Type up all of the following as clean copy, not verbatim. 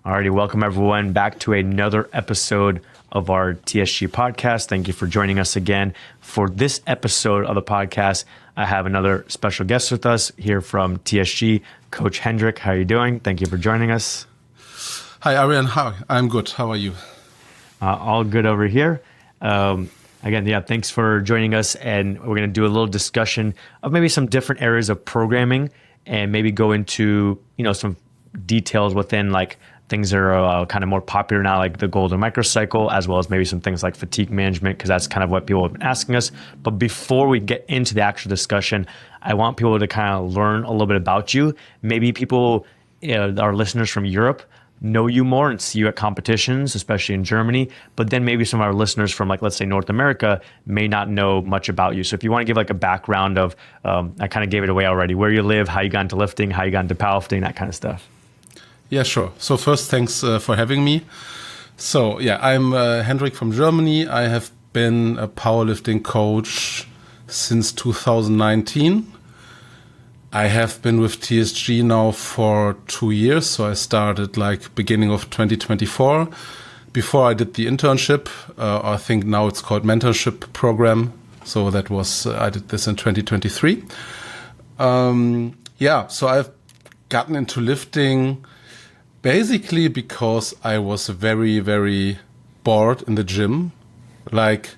Alrighty, welcome everyone back to another episode of our TSG podcast. Thank you for joining us again. For this episode of the podcast, I have another special guest with us here from TSG, Coach Hendrik. How are you doing? Thank you for joining us. Hi, Arian. How? I'm good. How are you? All good over here. Again, thanks for joining us. And we're going to do a little discussion of maybe some different areas of programming and maybe go into, some details within like things that are kind of more popular now, like the golden microcycle, as well as maybe some things like fatigue management, because that's kind of what people have been asking us. But before we get into the actual discussion, I want people to kind of learn a little bit about you. Maybe people, our listeners from Europe, know you more and see you at competitions, especially in Germany. But then maybe some of our listeners from, like, let's say North America may not know much about you. So if you want to give like a background of, I kind of gave it away already, where you live, how you got into lifting, how you got into powerlifting, that kind of stuff. Yeah, sure. So first, thanks for having me. So I'm Hendrik from Germany. I have been a powerlifting coach since 2019. I have been with TSG now for 2 years. So I started like beginning of 2024. Before I did the internship, I think now it's called mentorship program. So that was, I did this in 2023. So I've gotten into lifting basically because I was very, very bored in the gym. Like,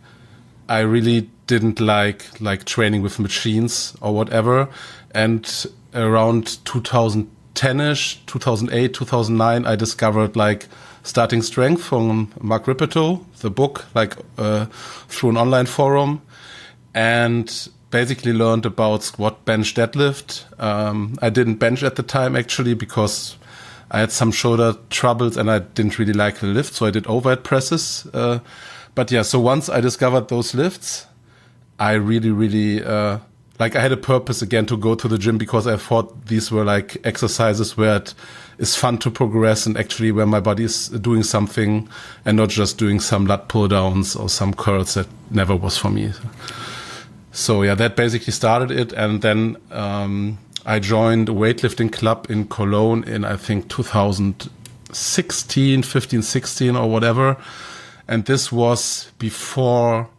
I really didn't like training with machines or whatever. And around 2010-ish, 2008, 2009, I discovered like starting strength from Mark Rippeto, the book, through an online forum, and basically learned about squat, bench, deadlift. I didn't bench at the time actually because I had some shoulder troubles and I didn't really like the lift, so I did overhead presses. So once I discovered those lifts, I really, I had a purpose again to go to the gym because I thought these were like exercises where it is fun to progress and actually where my body is doing something and not just doing some lat pull downs or some curls. That never was for me. So that basically started it. And then, I joined a weightlifting club in Cologne in, I think, 2016, 15, 16 or whatever. And this was before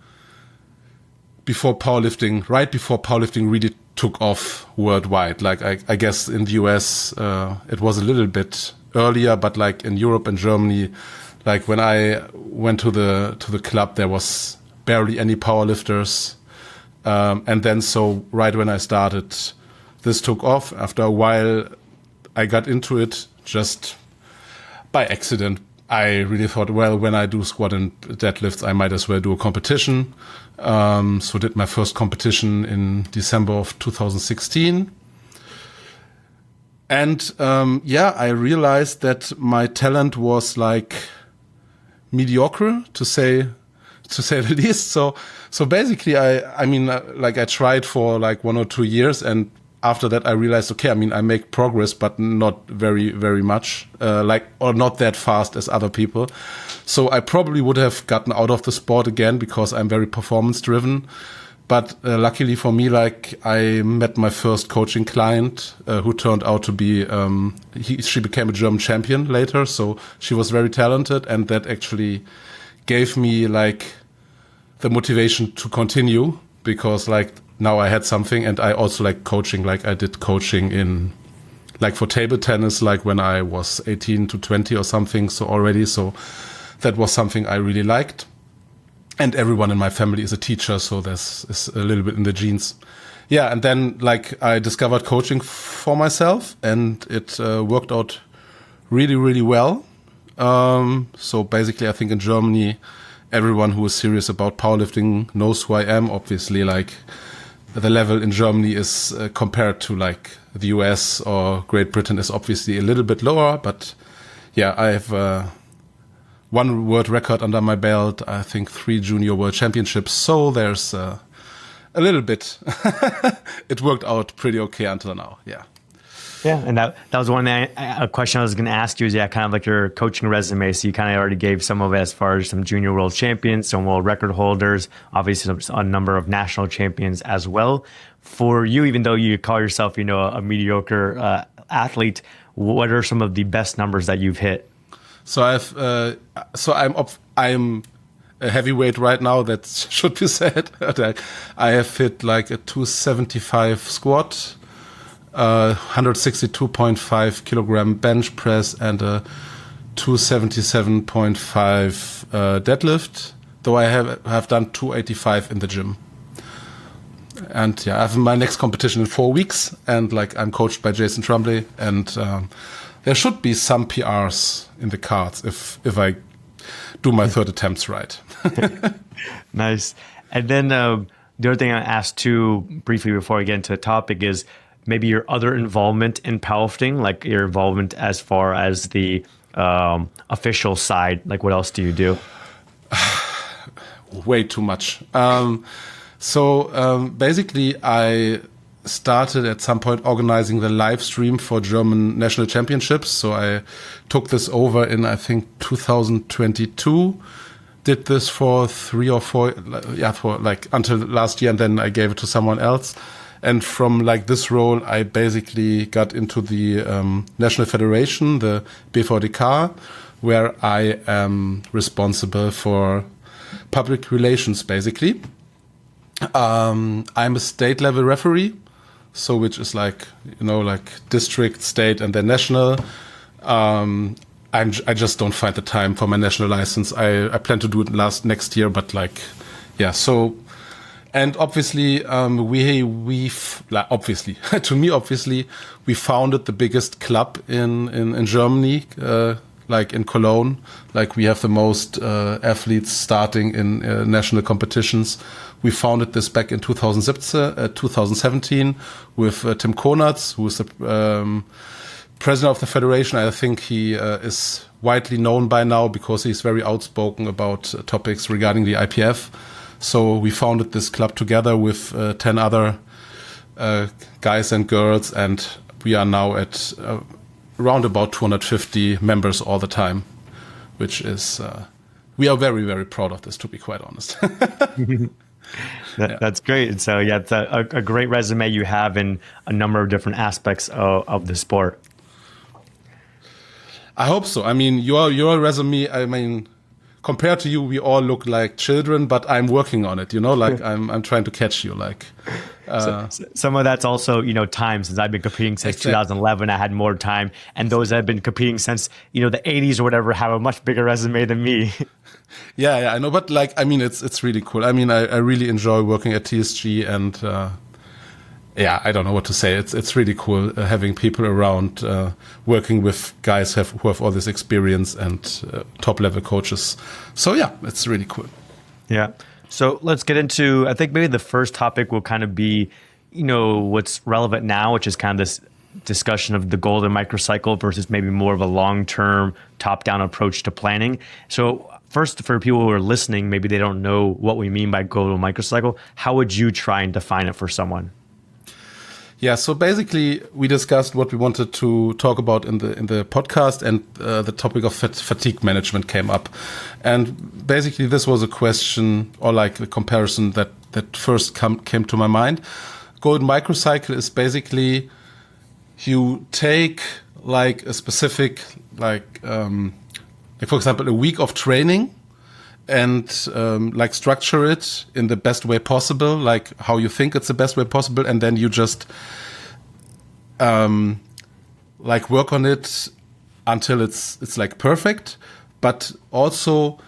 powerlifting, right before powerlifting really took off worldwide. Like, I guess in the US, it was a little bit earlier, but like in Europe and Germany, like when I went to the club, there was barely any powerlifters. And then so right when I started, this took off. After a while, I got into it just by accident. I really thought, well, when I do squat and deadlifts, I might as well do a competition. So did my first competition in December of 2016. And I realized that my talent was like mediocre, to say the least. So basically, I tried for like 1 or 2 years, and after that, I realized, I make progress, but not very, very much, or not that fast as other people. So I probably would have gotten out of the sport again because I'm very performance driven. But luckily for me, I met my first coaching client who turned out to be, she became a German champion later. So she was very talented, and that actually gave me the motivation to continue because now I had something, and I also like coaching. Like I did coaching in, for table tennis, when I was 18 to 20 or something. So that was something I really liked. And everyone in my family is a teacher, so it's a little bit in the genes. Yeah, and then I discovered coaching for myself, and it worked out really, really well. So basically, I think in Germany, everyone who is serious about powerlifting knows who I am. Obviously, the level in Germany is compared to the US or Great Britain is obviously a little bit lower, but I have one world record under my belt, I think 3 junior world championships, so there's a little bit. It worked out pretty okay until now, yeah. Yeah, and that was a question I was going to ask you is, kind of like your coaching resume. So you kind of already gave some of it as far as some junior world champions, some world record holders, obviously a number of national champions as well. For you, even though you call yourself, a mediocre athlete, what are some of the best numbers that you've hit? So I'm a heavyweight right now. That should be said. I have hit like a 275 squat, 162.5 kilogram bench press, and a 277.5 deadlift. Though I have done 285 in the gym. And yeah, I have my next competition in 4 weeks, and like I'm coached by Jason Tremblay, and there should be some PRs in the cards if I do my third attempts right. Nice. And then the other thing I asked too briefly before I get into the topic is maybe your other involvement in powerlifting, like your involvement as far as the official side. Like what else do you do? Way too much. So basically, I started at some point organizing the live stream for German national championships. So I took this over in, I think, 2022. Did this for 3 or 4, for like until last year, and then I gave it to someone else. And from like this role, I basically got into the national federation, the BVDK, where I am responsible for public relations, basically. I'm a state level referee, so which is like, like district, state, and then national. I just don't find the time for my national license. I plan to do it next year, but like, yeah. So, and obviously, obviously to me, obviously, we founded the biggest club in Germany, like in Cologne. Like we have the most athletes starting in national competitions. We founded this back in 2017 with Tim Konatz, who is the president of the federation. I think he is widely known by now because he's very outspoken about topics regarding the IPF. So we founded this club together with 10 other guys and girls, and we are now at around about 250 members all the time, which is, we are very, very proud of this, to be quite honest. That's great. And so, yeah, it's a great resume you have in a number of different aspects of the sport. I hope so. I mean, your resume, I mean, compared to you, we all look like children, but I'm working on it, like I'm trying to catch you, like. So some of that's also, time. Since I've been competing since 2011, I had more time. And those that have been competing since, the 80s or whatever have a much bigger resume than me. Yeah, I know. But like, I mean, it's really cool. I mean, I really enjoy working at TSG, and I don't know what to say. It's really cool having people around working with guys who have all this experience and top level coaches. So yeah, it's really cool. Yeah. So let's get into, I think maybe the first topic will kind of be, what's relevant now, which is kind of this discussion of the golden microcycle versus maybe more of a long-term top-down approach to planning. So first, for people who are listening, maybe they don't know what we mean by golden microcycle. How would you try and define it for someone? Yeah, so basically we discussed what we wanted to talk about in the podcast, and the topic of fatigue management came up. And basically this was a question or like a comparison that first came to my mind. Golden microcycle is basically you take like a specific, like for example, a week of training, and like structure it in the best way possible, like how you think it's the best way possible, and then you just like work on it until it's like perfect, but also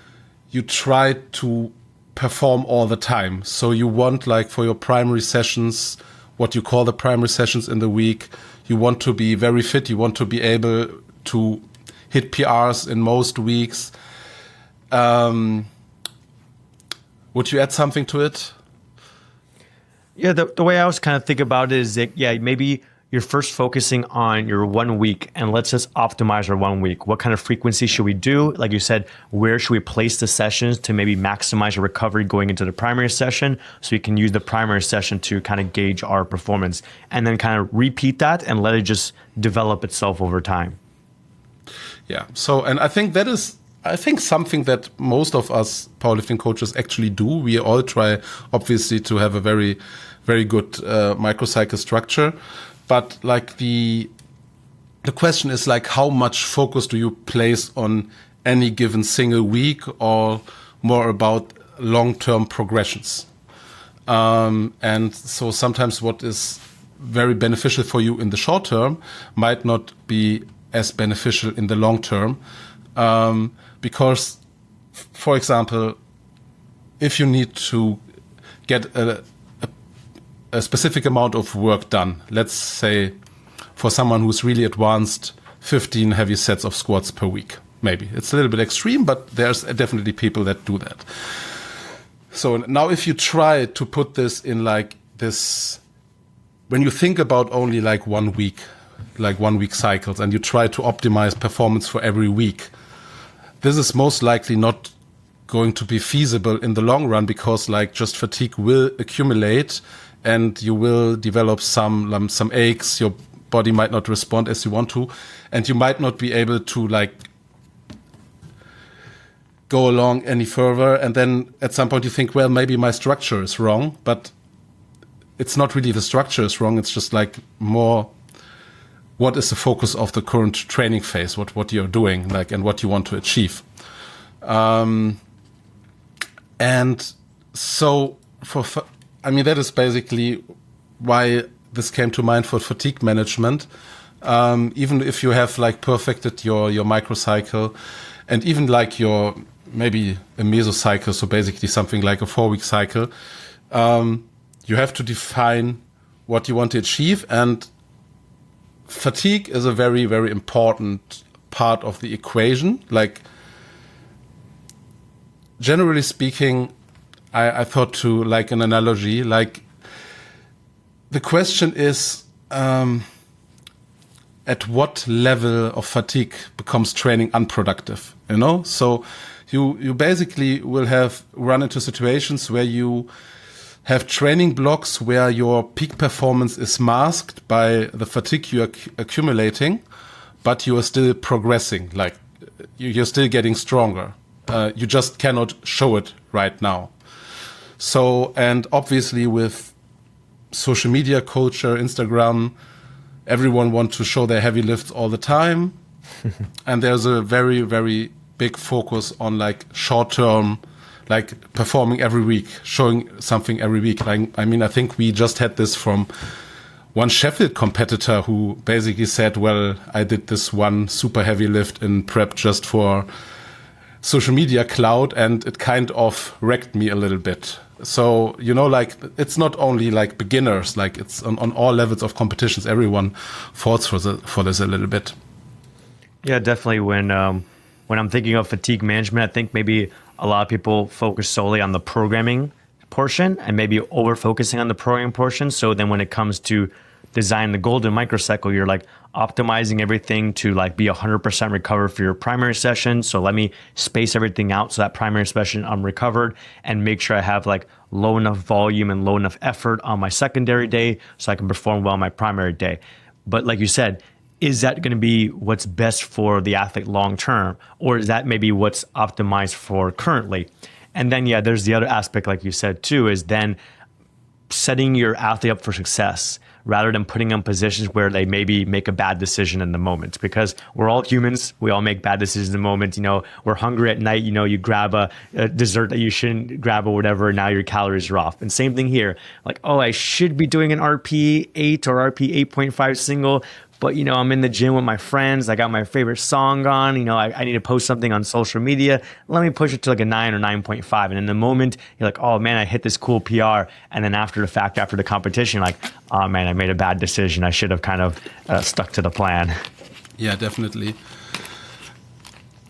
you try to perform all the time. So you want, like, for your primary sessions, what you call the primary sessions in the week, you want to be very fit, you want to be able to hit PRs in most weeks. Would you add something to it? Yeah, the way I was kind of think about it is that, maybe you're first focusing on your 1 week, and let's just optimize our 1 week. What kind of frequency should we do? Like you said, where should we place the sessions to maybe maximize our recovery going into the primary session, so we can use the primary session to kind of gauge our performance, and then kind of repeat that and let it just develop itself over time. Yeah. So, and I think that is, something that most of us powerlifting coaches actually do. We all try, obviously, to have a very, very good microcycle structure. But like the question is like, how much focus do you place on any given single week, or more about long-term progressions? And so sometimes what is very beneficial for you in the short term might not be as beneficial in the long term. Because, for example, if you need to get a specific amount of work done, let's say for someone who's really advanced, 15 heavy sets of squats per week. Maybe it's a little bit extreme, but there's definitely people that do that. So now if you try to put this in like this, when you think about only like 1 week, like 1 week cycles, and you try to optimize performance for every week, this is most likely not going to be feasible in the long run, because like just fatigue will accumulate and you will develop some aches. Your body might not respond as you want to, and you might not be able to like go along any further. And then at some point you think, well, maybe my structure is wrong, but it's not really the structure is wrong. It's just like more, what is the focus of the current training phase, what you're doing, like, and what you want to achieve. And so that is basically why this came to mind for fatigue management. Even if you have like perfected your microcycle, and even like your maybe a mesocycle, so basically something like a 4-week cycle, you have to define what you want to achieve. And fatigue is a very, very important part of the equation. Like, generally speaking, I thought to like an analogy, like the question is, at what level of fatigue becomes training unproductive, you know? So you basically will run into situations where you have training blocks where your peak performance is masked by the fatigue you're accumulating, but you are still progressing, like you're still getting stronger. You just cannot show it right now. So, and obviously with social media culture, Instagram, everyone wants to show their heavy lifts all the time. And there's a very, very big focus on like short-term, like performing every week, showing something every week. Like, I mean, I think we just had this from one Sheffield competitor who basically said, well, I did this one super heavy lift in prep just for social media cloud, and it kind of wrecked me a little bit. So, you know, like, it's not only like beginners, like it's on all levels of competitions, everyone falls for this a little bit. Yeah, definitely. When I'm thinking of fatigue management, I think maybe a lot of people focus solely on the programming portion and maybe over focusing on the programming portion. So then when it comes to design the golden microcycle, you're like optimizing everything to like be 100% recovered for your primary session. So let me space everything out so that primary session I'm recovered, and make sure I have like low enough volume and low enough effort on my secondary day so I can perform well on my primary day. But like you said, is that going to be what's best for the athlete long term, or is that maybe what's optimized for currently? And then, yeah, there's the other aspect, like you said too, is then setting your athlete up for success rather than putting them in positions where they maybe make a bad decision in the moment, because we're all humans. We all make bad decisions in the moment. You know, we're hungry at night, you know, you grab a dessert that you shouldn't grab or whatever, and now your calories are off. And same thing here, like, oh, I should be doing an RP 8 or RP 8.5 single, but, you know, I'm in the gym with my friends. I got my favorite song on. You know, I need to post something on social media. Let me push it to like a 9 or 9.5. And in the moment, you're like, oh, man, I hit this cool PR. And then after the fact, after the competition, you're like, oh, man, I made a bad decision. I should have kind of stuck to the plan. Yeah, definitely.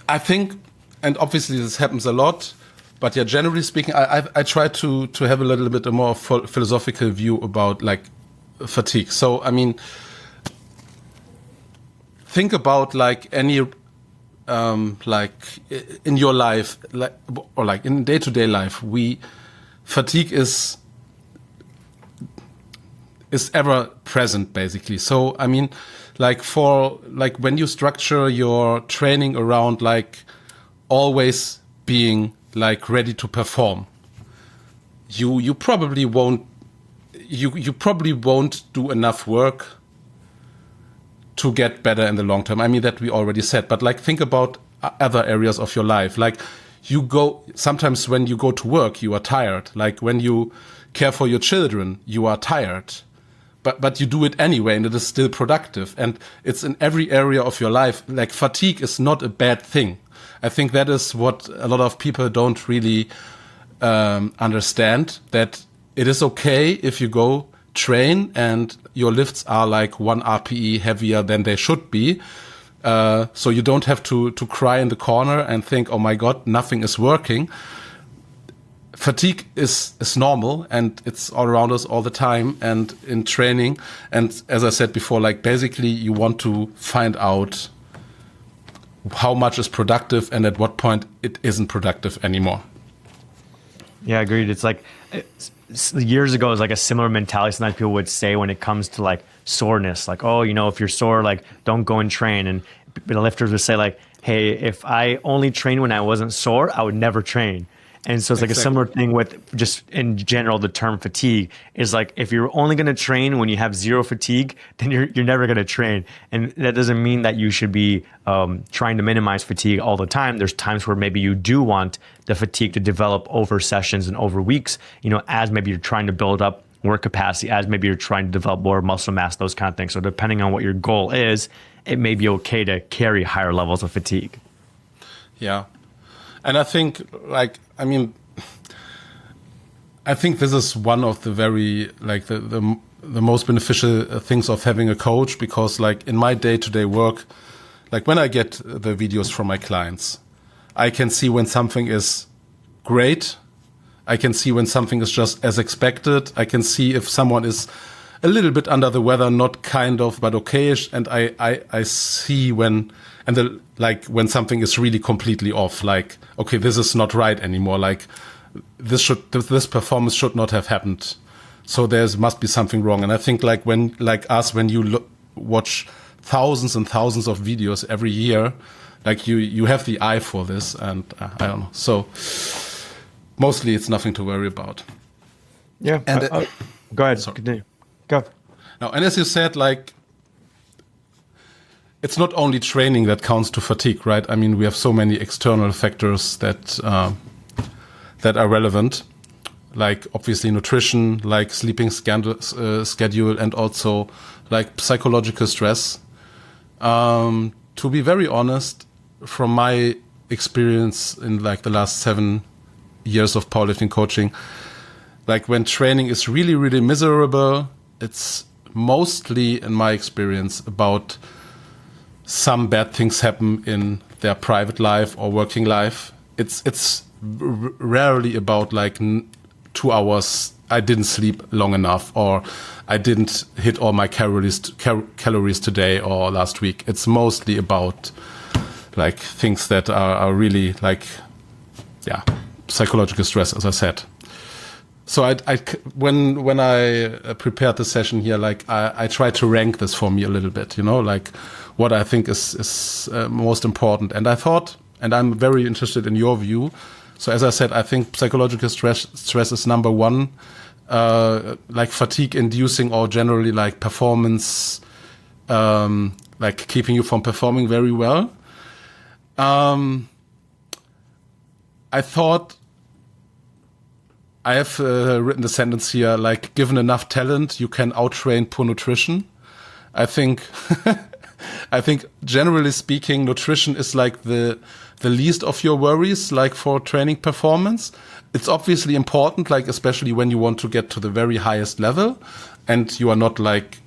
I think, and obviously this happens a lot, but yeah, generally speaking, I try to have a little bit a more philosophical view about like fatigue. So, I mean, think about like any, like in your life, like, or like in day-to-day life, fatigue is ever present basically. So, I mean, like when you structure your training around like always being like ready to perform, you probably won't do enough work to get better in the long term. I mean, that we already said, but like think about other areas of your life. Like sometimes when you go to work, you are tired. Like when you care for your children, you are tired. But you do it anyway, and it is still productive. And it's in every area of your life. Like fatigue is not a bad thing. I think that is what a lot of people don't really understand, that it is okay if you go train and your lifts are like 1 RPE heavier than they should be. So you don't have to cry in the corner and think, oh my God, nothing is working. Fatigue is normal, and it's all around us all the time and in training. And as I said before, like basically you want to find out how much is productive and at what point it isn't productive anymore. Yeah, agreed. It's like years ago, it was like a similar mentality sometimes people would say when it comes to like soreness, like, oh, if you're sore, like don't go and train. And the lifters would say like, hey, if I only trained when I wasn't sore, I would never train. And so it's like a similar thing with just in general, the term fatigue is like, if you're only going to train when you have zero fatigue, then you're never going to train. And that doesn't mean that you should be trying to minimize fatigue all the time. There's times where maybe you do want the fatigue to develop over sessions and over weeks, as maybe you're trying to build up work capacity, as maybe you're trying to develop more muscle mass, those kind of things. So depending on what your goal is, it may be okay to carry higher levels of fatigue. Yeah. And I think, I think this is one of the very, like, the most beneficial things of having a coach, because, like, in my day-to-day work, like, when I get the videos from my clients, I can see when something is great. I can see when something is just as expected. I can see if someone is a little bit under the weather, not kind of, but okayish. And I see when something is really completely off, like, okay, this is not right anymore. Like this performance should not have happened. So must be something wrong. And I think when you watch thousands and thousands of videos every year, like you have the eye for this, and I don't know. So mostly it's nothing to worry about. Yeah. And go ahead. Sorry. Continue. Go. Now, and as you said, like, it's not only training that counts to fatigue, right? I mean, we have so many external factors that are relevant, like obviously nutrition, like sleeping schedule, and also like psychological stress. To be very honest, from my experience in like the last 7 years of powerlifting coaching, like when training is really, really miserable, it's mostly, in my experience, about some bad things happen in their private life or working life. It's rarely about like 2 hours I didn't sleep long enough, or I didn't hit all my calories today or last week. It's mostly about like things that are really like, yeah, psychological stress, as I said. So when I prepared the session here, like I tried to rank this for me a little bit, like what I think is most important. And I thought, and I'm very interested in your view. So as I said, I think psychological stress is number one, like fatigue inducing, or generally like performance, like keeping you from performing very well. I thought, I have written the sentence here, like, given enough talent, you can outtrain poor nutrition. I think, generally speaking, nutrition is like the least of your worries, like for training performance. It's obviously important, like, especially when you want to get to the very highest level and you are not like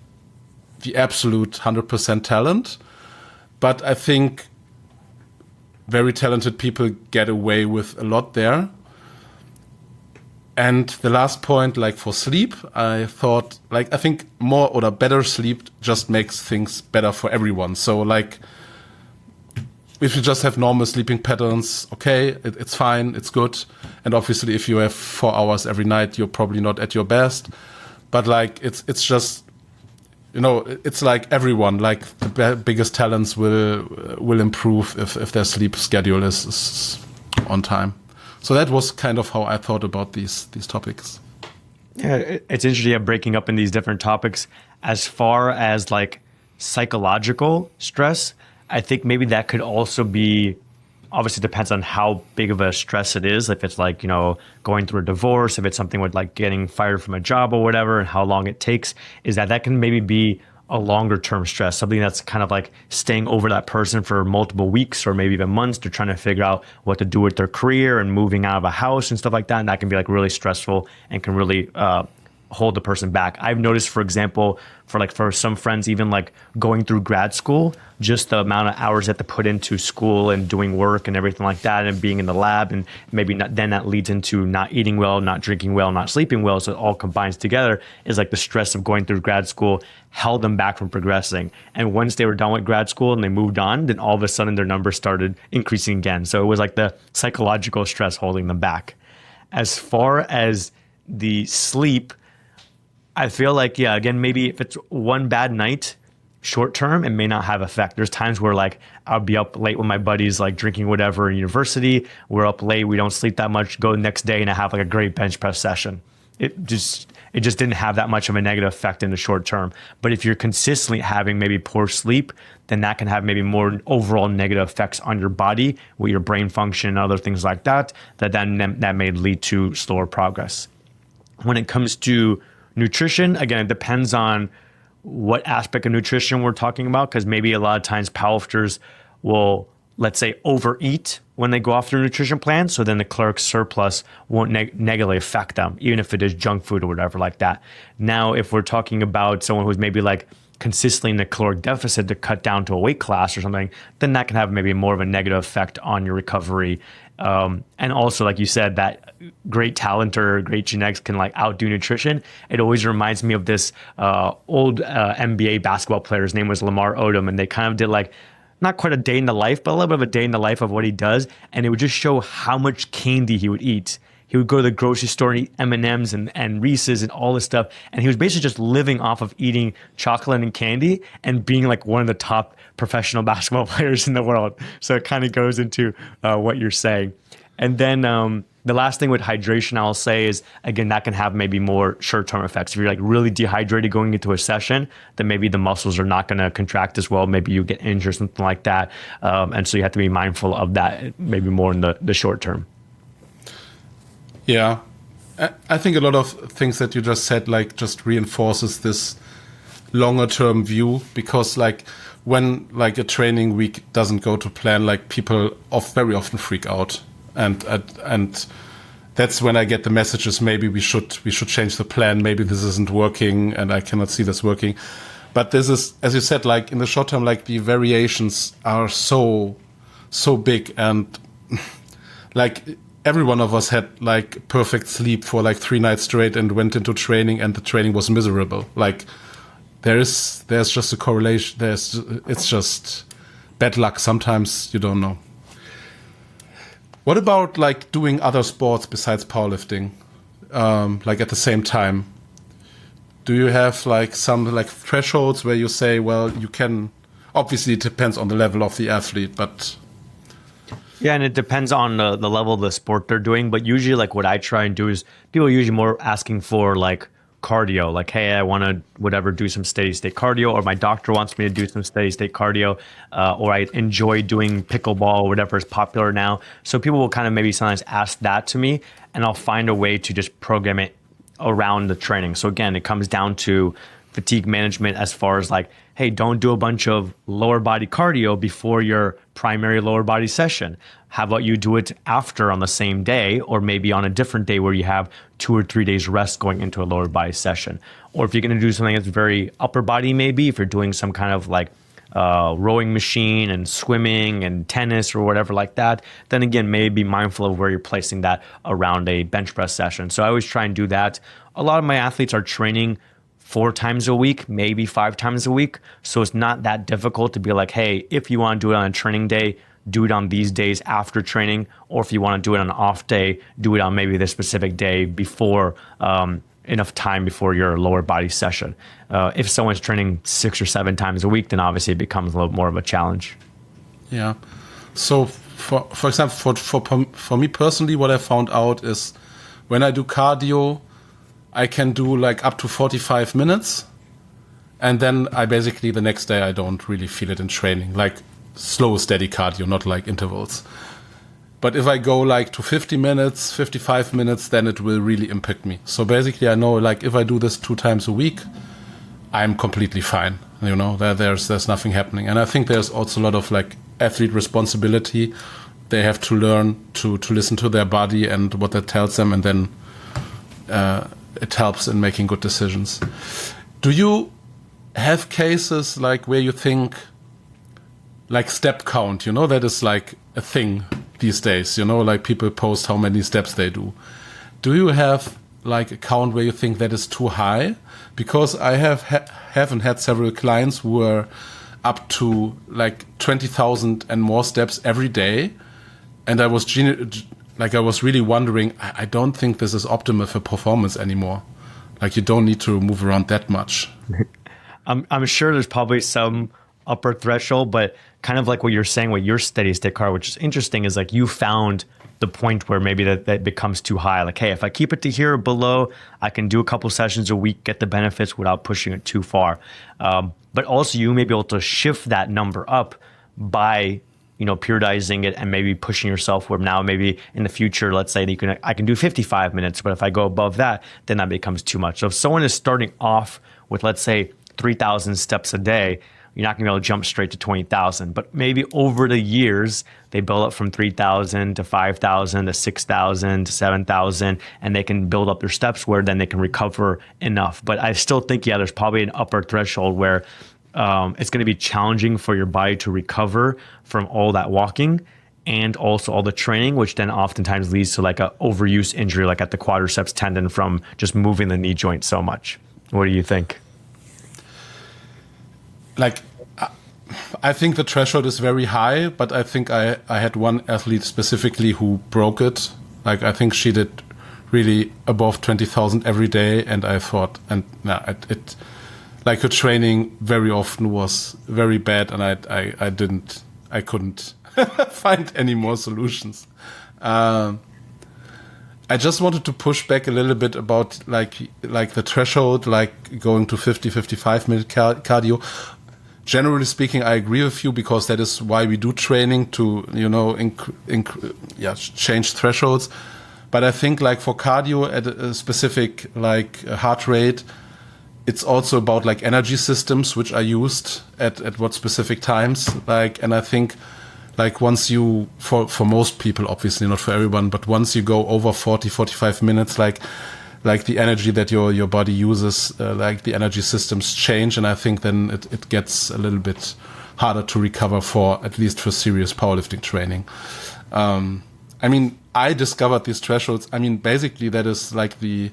the absolute 100% talent. But I think very talented people get away with a lot there. And the last point, like for sleep, I thought, like, I think more or better sleep just makes things better for everyone. So, like, if you just have normal sleeping patterns, okay, it's fine, it's good. And obviously, if you have 4 hours every night, you're probably not at your best. But, like, it's just, it's like everyone, like the biggest talents will improve if their sleep schedule is on time. So that was kind of how I thought about these topics. Yeah, it's interesting breaking up in these different topics as far as like psychological stress, I think maybe that could also be, obviously depends on how big of a stress it is. If it's like, going through a divorce, if it's something with like getting fired from a job or whatever, and how long it takes, is that can maybe be a longer term stress, something that's kind of like staying over that person for multiple weeks or maybe even months. They're trying to figure out what to do with their career and moving out of a house and stuff like that. And that can be like really stressful and can really hold the person back. I've noticed, for example, for some friends, even like going through grad school, just the amount of hours that they put into school and doing work and everything like that, and being in the lab, and maybe not, then that leads into not eating well, not drinking well, not sleeping well. So it all combines together, is like the stress of going through grad school held them back from progressing. And once they were done with grad school and they moved on, then all of a sudden their numbers started increasing again. So it was like the psychological stress holding them back. As far as the sleep, I feel like, yeah, again, maybe if it's one bad night, short term, it may not have effect. There's times where like I'll be up late with my buddies, like drinking whatever in university. We're up late, we don't sleep that much, go the next day and I have like a great bench press session. It just didn't have that much of a negative effect in the short term. But if you're consistently having maybe poor sleep, then that can have maybe more overall negative effects on your body, with your brain function and other things like that, that may lead to slower progress. When it comes to nutrition, again, it depends on what aspect of nutrition we're talking about, because maybe a lot of times powerlifters will, let's say, overeat when they go off their nutrition plan. So then the caloric surplus won't negatively affect them, even if it is junk food or whatever like that. Now, if we're talking about someone who's maybe like consistently in the caloric deficit to cut down to a weight class or something, then that can have maybe more of a negative effect on your recovery. And also, like you said, that great talent or great genetics can like outdo nutrition. It always reminds me of this old NBA basketball player. His name was Lamar Odom, and they kind of did like, not quite a day in the life, but a little bit of a day in the life of what he does. And it would just show how much candy he would eat. He would go to the grocery store and eat M&Ms and Reese's and all this stuff. And he was basically just living off of eating chocolate and candy and being like one of the top professional basketball players in the world. So it kind of goes into what you're saying. And then the last thing with hydration, I'll say, is, again, that can have maybe more short-term effects. If you're like really dehydrated going into a session, then maybe the muscles are not going to contract as well. Maybe you get injured, something like that. And so you have to be mindful of that, maybe more in the short term. Yeah, I think a lot of things that you just said, like, just reinforces this longer term view, because like when like a training week doesn't go to plan, like people very often freak out, and that's when I get the messages, maybe we should change the plan, maybe this isn't working and I cannot see this working. But this is, as you said, like in the short term, like the variations are so big, and like every one of us had like perfect sleep for like 3 nights straight and went into training and the training was miserable. Like there's just a correlation. It's just bad luck. Sometimes you don't know. What about like doing other sports besides powerlifting, like at the same time? Do you have like some like thresholds where you say, well, you can, obviously it depends on the level of the athlete, but yeah, and it depends on the level of the sport they're doing. But usually, like what I try and do is, people are usually more asking for like cardio, like, hey, I want to do some steady state cardio, or my doctor wants me to do some steady state cardio, or I enjoy doing pickleball or whatever is popular now. So people will kind of maybe sometimes ask that to me, and I'll find a way to just program it around the training. So again, it comes down to fatigue management, as far as like, hey, don't do a bunch of lower body cardio before your primary lower body session. How about you do it after on the same day, or maybe on a different day where you have 2 or 3 days rest going into a lower body session? Or if you're going to do something that's very upper body, maybe if you're doing some kind of like rowing machine and swimming and tennis or whatever like that, then again, maybe be mindful of where you're placing that around a bench press session. So I always try and do that. A lot of my athletes are training 4 times a week, maybe 5 times a week. So it's not that difficult to be like, hey, if you want to do it on a training day, do it on these days after training. Or if you want to do it on an off day, do it on maybe this specific day before, enough time before your lower body session. If someone's training 6 or 7 times a week, then obviously it becomes a little more of a challenge. Yeah. So for example, for me personally, what I found out is when I do cardio, I can do like up to 45 minutes. And then I basically, the next day, I don't really feel it in training, like slow, steady cardio, not like intervals. But if I go like to 50 minutes, 55 minutes, then it will really impact me. So basically, I know like if I do this 2 times a week, I'm completely fine. You know, there's nothing happening. And I think there's also a lot of like athlete responsibility. They have to learn to listen to their body and what that tells them, and then it helps in making good decisions. Do you have cases like where you think like step count, you know, that is like a thing these days, you know, like people post how many steps they do. Do you have like a count where you think that is too high? Because I haven't had several clients who are up to like 20,000 and more steps every day. And I was really wondering, I don't think this is optimal for performance anymore. Like you don't need to move around that much. I'm sure there's probably some upper threshold, but kind of like what you're saying with your steady state car, which is interesting, is like you found the point where maybe that becomes too high. Like, hey, if I keep it to here or below, I can do a couple sessions a week, get the benefits without pushing it too far. But also you may be able to shift that number up by, you know, periodizing it and maybe pushing yourself where now maybe in the future, let's say that I can do 55 minutes, but if I go above that, then that becomes too much. So if someone is starting off with, let's say, 3,000 steps a day, you're not going to be able to jump straight to 20,000. But maybe over the years, they build up from 3,000 to 5,000 to 6,000 to 7,000, and they can build up their steps where then they can recover enough. But I still think, yeah, there's probably an upper threshold where it's going to be challenging for your body to recover from all that walking and also all the training, which then oftentimes leads to like a overuse injury, like at the quadriceps tendon from just moving the knee joint so much. What do you think? Like, I think the threshold is very high, but I think I had one athlete specifically who broke it. Like, I think she did really above 20,000 every day, and I thought, and it like her training very often was very bad, and I couldn't find any more solutions. I just wanted to push back a little bit about like the threshold, like going to 55 minute cardio. Generally speaking, I agree with you, because that is why we do training to, you know, change thresholds. But I think like for cardio at a specific like heart rate, it's also about like energy systems which are used at what specific times. Like, and I think like once you, for most people, obviously not for everyone, but once you go over 45 minutes, like the energy that your body uses, like the energy systems change, and I think then it gets a little bit harder to recover at least for serious powerlifting training. I mean, I discovered these thresholds. I mean, basically that is like the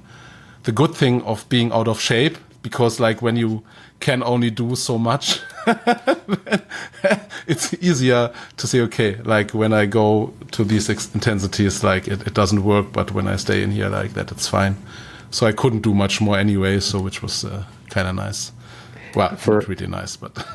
good thing of being out of shape, because like when you can only do so much, it's easier to say, okay, like when I go to these intensities, like it doesn't work, but when I stay in here like that, it's fine. So I couldn't do much more anyway, so which was kind of nice. Well, not really nice, but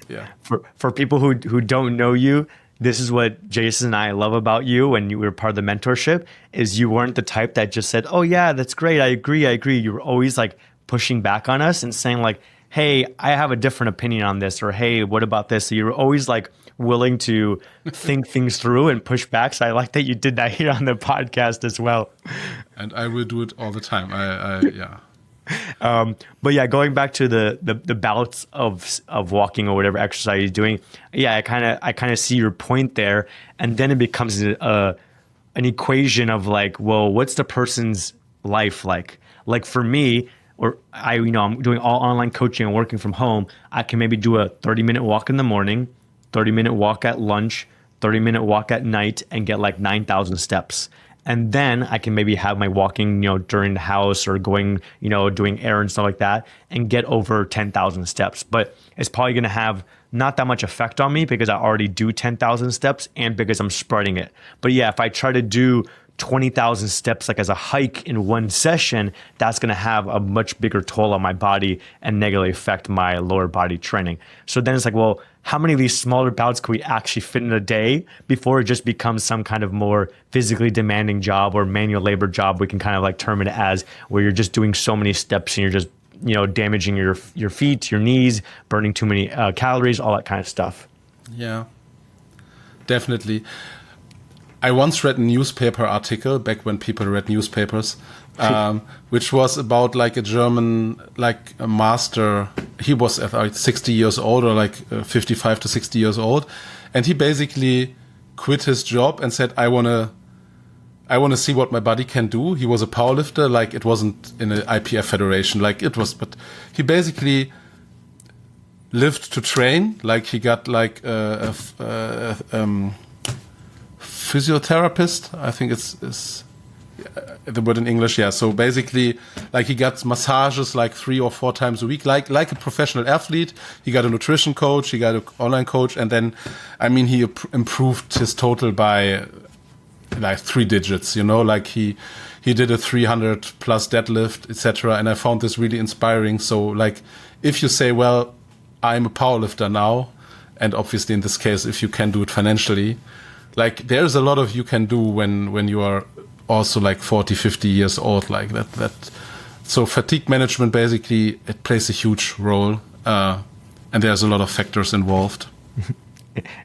yeah. For people who don't know you, this is what Jason and I love about you when you were part of the mentorship, is you weren't the type that just said, oh yeah, that's great, I agree. You were always like pushing back on us and saying like, hey, I have a different opinion on this, or hey, what about this? So you were always like willing to think things through and push back. So I like that you did that here on the podcast as well. And I will do it all the time. Yeah. But yeah, going back to the bouts of walking or whatever exercise you're doing, yeah, I kind of see your point there, and then it becomes an equation of like, well, what's the person's life like? Like for me, or I'm doing all online coaching and working from home. I can maybe do a 30-minute walk in the morning, 30-minute walk at lunch, 30-minute walk at night, and get like 9,000 steps. And then I can maybe have my walking, during the house or going, doing errands, stuff like that, and get over 10,000 steps. But it's probably going to have not that much effect on me because I already do 10,000 steps and because I'm spreading it. But yeah, if I try to do 20,000 steps like as a hike in one session, that's going to have a much bigger toll on my body and negatively affect my lower body training. So then it's like, well, how many of these smaller bouts can we actually fit in a day before it just becomes some kind of more physically demanding job or manual labor job? We can kind of like term it as, where you're just doing so many steps and you're just damaging your feet, your knees, burning too many calories, all that kind of stuff. Yeah, definitely. I once read a newspaper article back when people read newspapers, which was about like a German, like a master. He was at like 60 years old, or like 55 to 60 years old. And he basically quit his job and said, I want to see what my body can do. He was a powerlifter. Like, it wasn't in an IPF federation, like it was, but he basically lived to train. Like, he got like a physiotherapist, I think it's the word in English. Yeah. So basically, like, he got massages like 3 or 4 times a week, like a professional athlete. He got a nutrition coach, he got an online coach, and then, I mean, he improved his total by like 3 digits. Like he did a 300 plus deadlift, etc. And I found this really inspiring. So like, if you say, well, I'm a powerlifter now, and obviously in this case, if you can do it financially, like, there's a lot of you can do when you are also like 40, 50 years old, like that. So fatigue management, basically, it plays a huge role. And there's a lot of factors involved.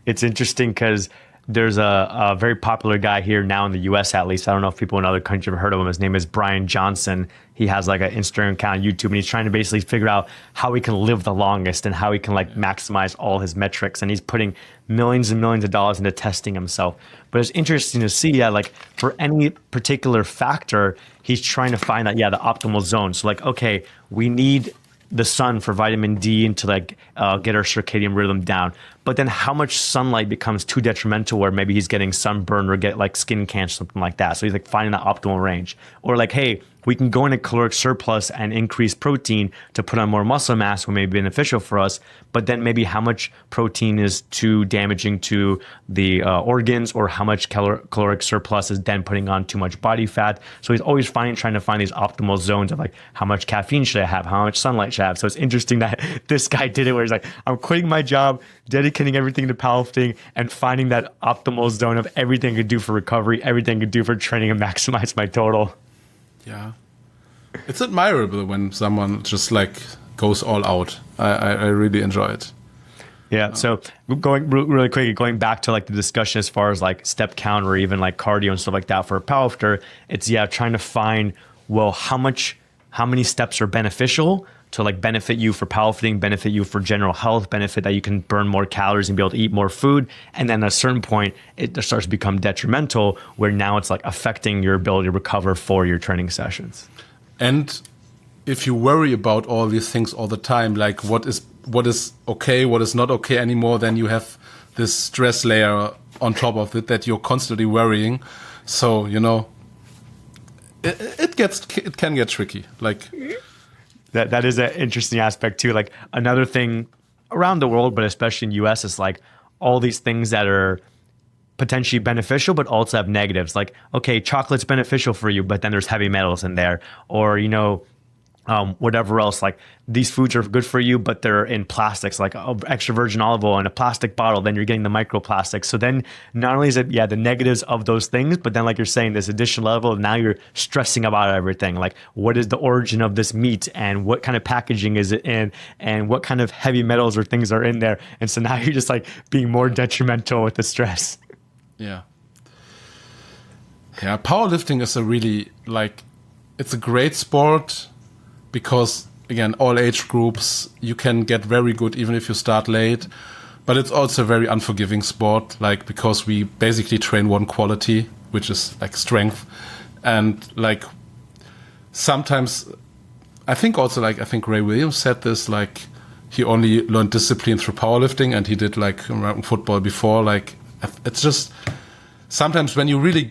It's interesting because there's a very popular guy here now in the US, at least. I don't know if people in other countries have heard of him. His name is Brian Johnson. He has like an Instagram account on YouTube, and he's trying to basically figure out how he can live the longest and how he can like maximize all his metrics. And he's putting millions and millions of dollars into testing himself. But it's interesting to see, like, for any particular factor, he's trying to find that, the optimal zone. So like, okay, we need the sun for vitamin D and to like get our circadian rhythm down. But then how much sunlight becomes too detrimental where maybe he's getting sunburn or get like skin cancer, something like that. So he's like finding the optimal range. Or like, hey, we can go into caloric surplus and increase protein to put on more muscle mass, which may be beneficial for us. But then maybe how much protein is too damaging to the organs, or how much caloric surplus is then putting on too much body fat. So he's always trying to find these optimal zones of like, how much caffeine should I have? How much sunlight should I have? So it's interesting that this guy did it where he's like, I'm quitting my job, dedicating everything to powerlifting, and finding that optimal zone of everything I could do for recovery, everything I could do for training and maximize my total. Yeah, it's admirable when someone just like goes all out. I really enjoy it. Yeah. So going really quickly, going back to like the discussion as far as like step count or even like cardio and stuff like that for a powerlifter, it's trying to find, well, how many steps are beneficial to like benefit you for powerlifting, benefit you for general health, benefit that you can burn more calories and be able to eat more food. And then at a certain point, it starts to become detrimental, where now it's like affecting your ability to recover for your training sessions. And if you worry about all these things all the time, like what is okay, what is not okay anymore, then you have this stress layer on top of it that you're constantly worrying. So, it can get tricky. Like, That is an interesting aspect too. Like, another thing around the world, but especially in the US, is like all these things that are potentially beneficial, but also have negatives. Like, okay, chocolate's beneficial for you, but then there's heavy metals in there, or whatever else. Like, these foods are good for you, but they're in plastics, like extra virgin olive oil in a plastic bottle. Then you're getting the microplastics. So then not only is it the negatives of those things, but then like you're saying, this additional level of now you're stressing about everything. Like, what is the origin of this meat, and what kind of packaging is it in, and what kind of heavy metals or things are in there. And so now you're just like being more detrimental with the stress. Yeah. Powerlifting is a really it's a great sport because, again, all age groups, you can get very good even if you start late. But it's also a very unforgiving sport, because we basically train one quality, which is strength. And sometimes, I think Ray Williams said this, he only learned discipline through powerlifting, and he did American football before. It's just sometimes when you really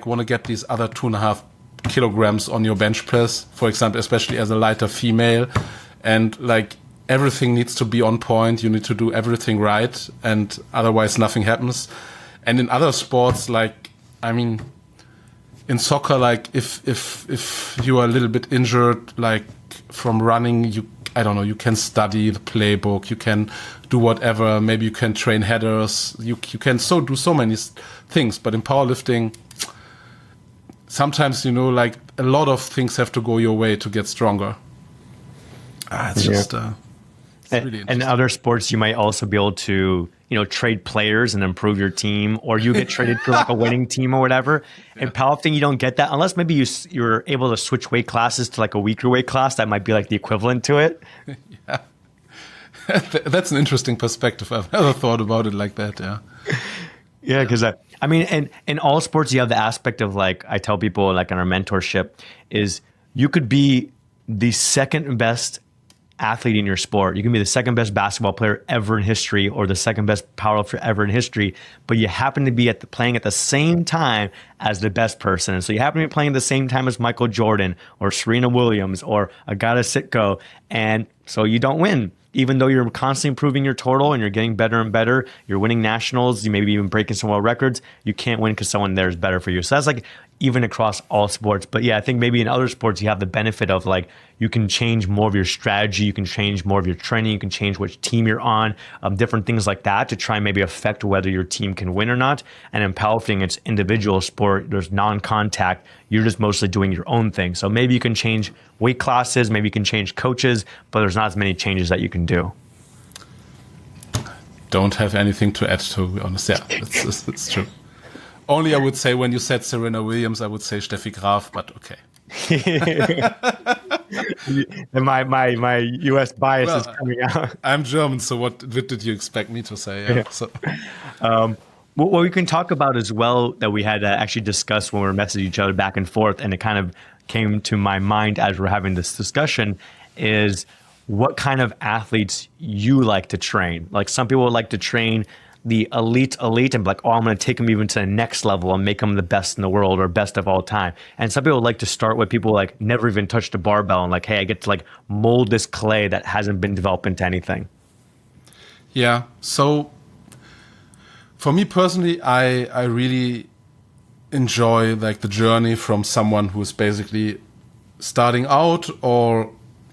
want to get these other 2.5 kilograms on your bench press, for example, especially as a lighter female, and everything needs to be on point. You need to do everything right, and otherwise nothing happens. And in other sports, in soccer, if you are a little bit injured, from running, you can study the playbook, you can do whatever, maybe you can train headers, you can do so many things. But in powerlifting, sometimes, a lot of things have to go your way to get stronger. It's just and, really in interesting. other sports, you might also be able to, trade players and improve your team, or you get traded for like a winning team or whatever. In powerlifting, you don't get that unless maybe you're able to switch weight classes to like a weaker weight class. That might be like the equivalent to it. That's an interesting perspective. I've never thought about it like that. Yeah. Yeah, because I mean, in all sports, you have the aspect of like I tell people like in our mentorship is you could be the second best athlete in your sport. You can be the second best basketball player ever in history, or the second best powerlifter ever in history, but you happen to be playing at the same time as the best person. And so you happen to be playing at the same time as Michael Jordan or Serena Williams or Agata Sitko, and so you don't win. Even though you're constantly improving your total and you're getting better and better, you're winning nationals, you maybe even breaking some world records, you can't win because someone there is better for you. So that's like even across all sports. But yeah, I think maybe in other sports, you have the benefit of like, you can change more of your strategy, you can change more of your training, you can change which team you're on, different things like that to try and maybe affect whether your team can win or not. And in powerlifting, it's individual sport, there's non-contact, you're just mostly doing your own thing. So maybe you can change weight classes, maybe you can change coaches, but there's not as many changes that you can do. Don't have anything to add, to be honest. Yeah, it's true. Only I would say when you said Serena Williams, I would say Steffi Graf, but okay. And my US bias is coming out. I'm German, so what did you expect me to say? Yeah. So. What we can talk about as well that we had actually discussed when we were messaging each other back and forth, and it kind of came to my mind as we're having this discussion, is what kind of athletes you like to train. Like some people would like to train the elite and be like, oh, I'm going to take them even to the next level and make them the best in the world or best of all time. And some people like to start with people like never even touched a barbell and like, hey, I get to like mold this clay that hasn't been developed into anything. Yeah. So for me personally, I really enjoy like the journey from someone who is basically starting out or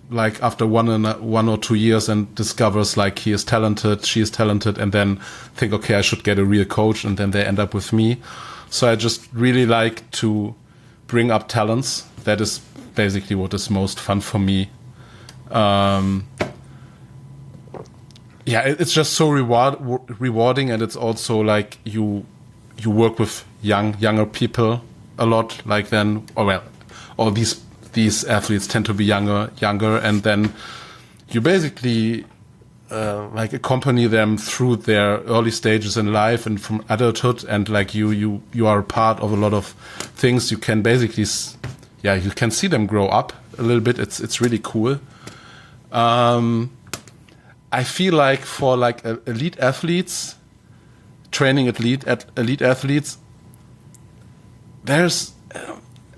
like after 1 or 2 years and discovers like he is talented, she is talented, and then think, okay, I should get a real coach, and then they end up with me. So I just really like to bring up talents. That is basically what is most fun for me. It's just so rewarding, and it's also like you work with younger people a lot. Like then, all these athletes tend to be younger, and then you basically like accompany them through their early stages in life and from adulthood, and like you are a part of a lot of things. You can basically, you can see them grow up a little bit. It's really cool. I feel like for like elite athletes, training elite athletes,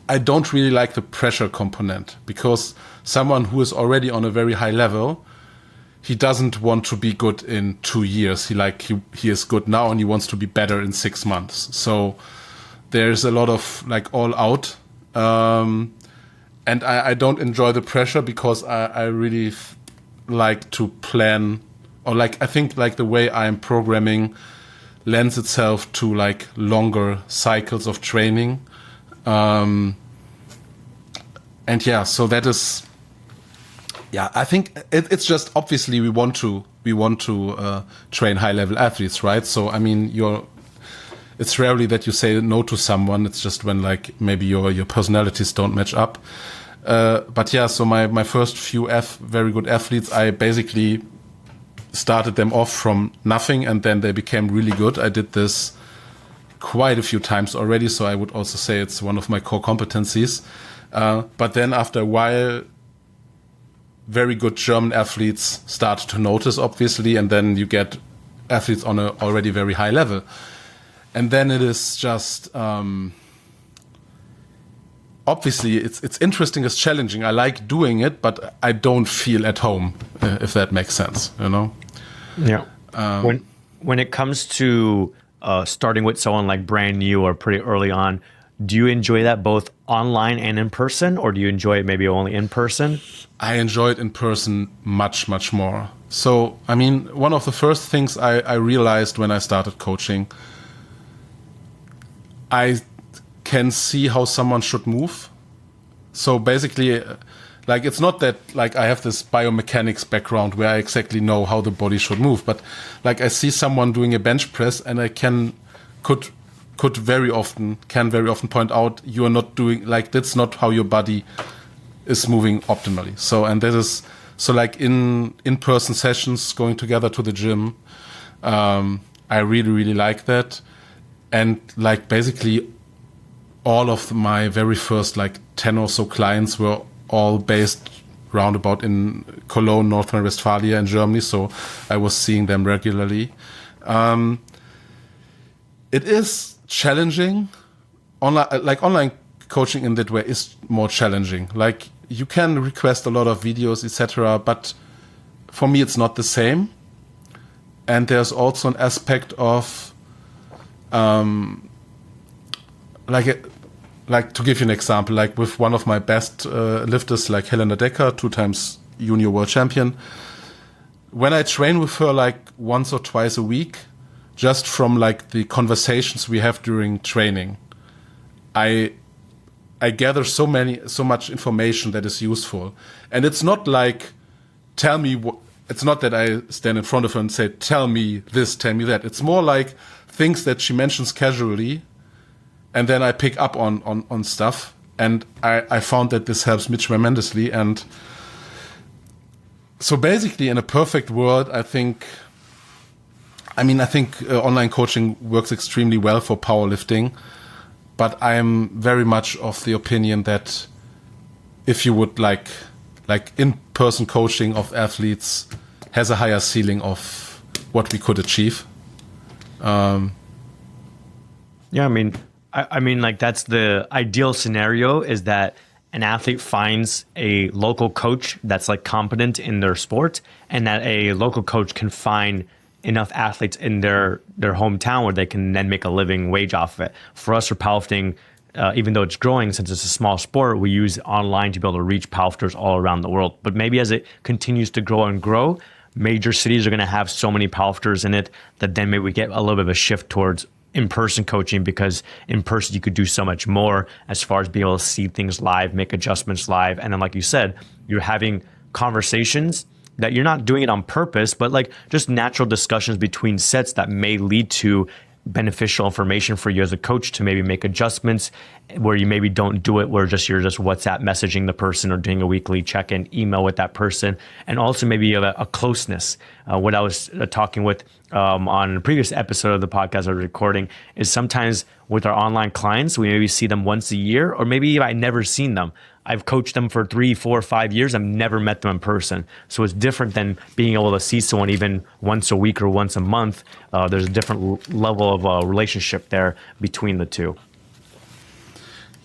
I don't really like the pressure component, because someone who is already on a very high level, he doesn't want to be good in 2 years. He is good now and he wants to be better in 6 months. So there's a lot of like all out. And I don't enjoy the pressure, because I really like to plan, or like I think like the way I'm programming lends itself to like longer cycles of training. So that is, I think it's just obviously we want to train high level athletes, right? So I mean, it's rarely that you say no to someone. It's just when like maybe your personalities don't match up. So my first few very good athletes, I basically started them off from nothing, and then they became really good. I did this quite a few times already, so I would also say it's one of my core competencies. But then after a while, very good German athletes start to notice, obviously, and then you get athletes on a already very high level. And then it is just, obviously, it's interesting, it's challenging. I like doing it, but I don't feel at home, if that makes sense, you know? Yeah. When it comes to starting with someone like brand new or pretty early on, do you enjoy that both online and in person, or do you enjoy it maybe only in person? I enjoy it in person much, much more. So, I mean, one of the first things I realized when I started coaching, I can see how someone should move. So basically, Like, it's not that like I have this biomechanics background where I exactly know how the body should move, but like I see someone doing a bench press and I could very often point out you are not doing, like, that's not how your body is moving optimally. So, and that is, so like in-person sessions, going together to the gym, I really, really like that. And like basically all of my very first like 10 or so clients were all based roundabout in Cologne, North Rhine-Westphalia in Germany. So I was seeing them regularly. It is challenging. Online coaching in that way is more challenging. Like, you can request a lot of videos, etc., but for me it's not the same. And there's also an aspect of like to give you an example, like with one of my best lifters, like Helena Decker, 2 times junior world champion. When I train with her like once or twice a week, just from like the conversations we have during training, I gather so much information that is useful. And it's not like, tell me what, it's not that I stand in front of her and say, tell me this, tell me that. It's more like things that she mentions casually, and then I pick up on stuff. And I found that this helps me tremendously. And so basically, in a perfect world, I think online coaching works extremely well for powerlifting. But I am very much of the opinion that if you would like in-person coaching of athletes has a higher ceiling of what we could achieve. Yeah, I mean, like, that's the ideal scenario, is that an athlete finds a local coach that's like competent in their sport, and that a local coach can find enough athletes in their hometown where they can then make a living wage off of it. For us, for powerlifting, even though it's growing, since it's a small sport, we use online to be able to reach powerlifters all around the world. But maybe as it continues to grow and grow, major cities are going to have so many powerlifters in it that then maybe we get a little bit of a shift towards in-person coaching, because in person you could do so much more as far as being able to see things live, make adjustments live. And then, like you said, you're having conversations that you're not doing it on purpose, but like just natural discussions between sets that may lead to beneficial information for you as a coach to maybe make adjustments where you maybe don't do it, where you're just WhatsApp messaging the person or doing a weekly check-in email with that person. And also maybe a closeness. What I was talking with on a previous episode of the podcast I was recording is sometimes with our online clients, we maybe see them once a year, or maybe I've never seen them. I've coached them for 3, 4, 5 years. I've never met them in person. So it's different than being able to see someone even once a week or once a month. There's a different level of relationship there between the two.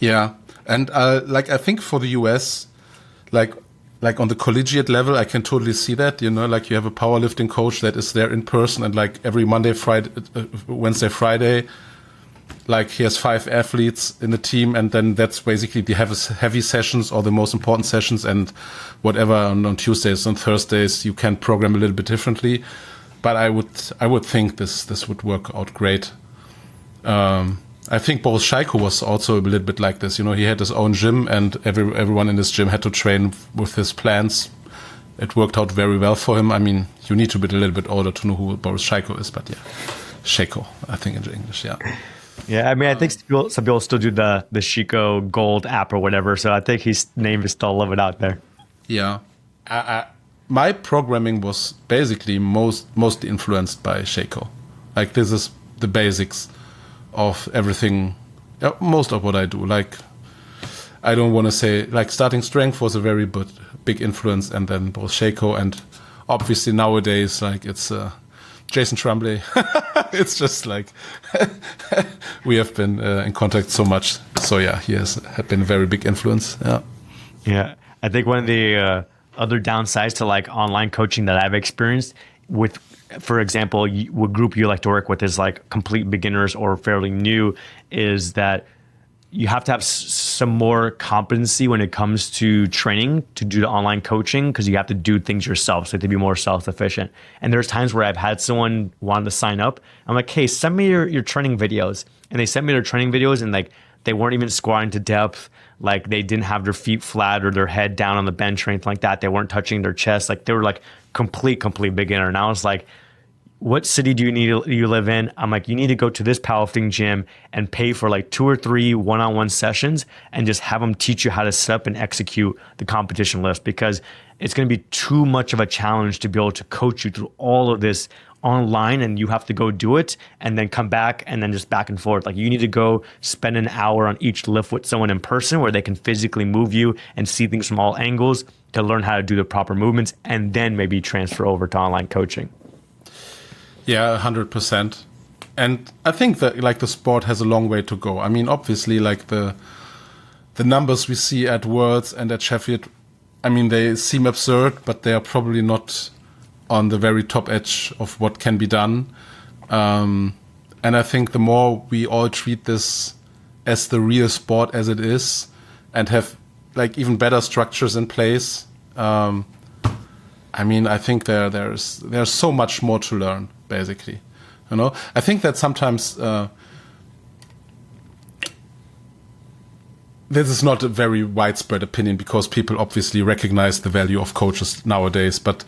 Yeah. And like, I think for the US, like on the collegiate level, I can totally see that, like you have a powerlifting coach that is there in person, and like every Monday, Friday, Wednesday, Friday, like he has 5 athletes in the team, and then that's basically the heavy sessions or the most important sessions, and whatever on Tuesdays and Thursdays you can program a little bit differently. But I would think this would work out great. I think Microcycles was also a little bit like this. He had his own gym, and everyone in his gym had to train with his plans. It worked out very well for him. I mean, you need to be a little bit older to know who Microcycles is, but yeah, Shaco, I think in English, yeah. Yeah, I mean, I think some people still do the Chico Gold app or whatever, so I think his name is still living out there. Yeah. My programming was basically mostly influenced by Shaco. Like, this is the basics of everything, most of what I do. Like, I don't want to say, like, starting strength was a very big influence, and then both Shaco, and obviously nowadays, like, it's Jason Tremblay. It's just like we have been in contact so much. So yeah, he had been a very big influence. Yeah. Yeah. I think one of the other downsides to like online coaching that I've experienced with, for example, what group you like to work with is like complete beginners or fairly new, is that you have to have some more competency when it comes to training to do the online coaching, because you have to do things yourself, so to be more self-sufficient. And there's times where I've had someone want to sign up. I'm like, hey, send me your training videos. And they sent me their training videos, and like they weren't even squatting to depth. Like they didn't have their feet flat or their head down on the bench or anything like that. They weren't touching their chest. Like they were like complete beginner. And I was like, what city do you live in? I'm like, you need to go to this powerlifting gym and pay for like 2 or 3 one-on-one sessions and just have them teach you how to set up and execute the competition list, because it's going to be too much of a challenge to be able to coach you through all of this online, and you have to go do it and then come back and then just back and forth. Like you need to go spend an hour on each lift with someone in person where they can physically move you and see things from all angles to learn how to do the proper movements, and then maybe transfer over to online coaching. Yeah, 100%. And I think that like the sport has a long way to go. I mean, obviously, like the numbers we see at Worlds and at Sheffield, I mean, they seem absurd, but they are probably not on the very top edge of what can be done. And I think the more we all treat this as the real sport as it is, and have like even better structures in place, I mean, I think there's so much more to learn, basically. You know, I think that sometimes this is not a very widespread opinion, because people obviously recognize the value of coaches nowadays. But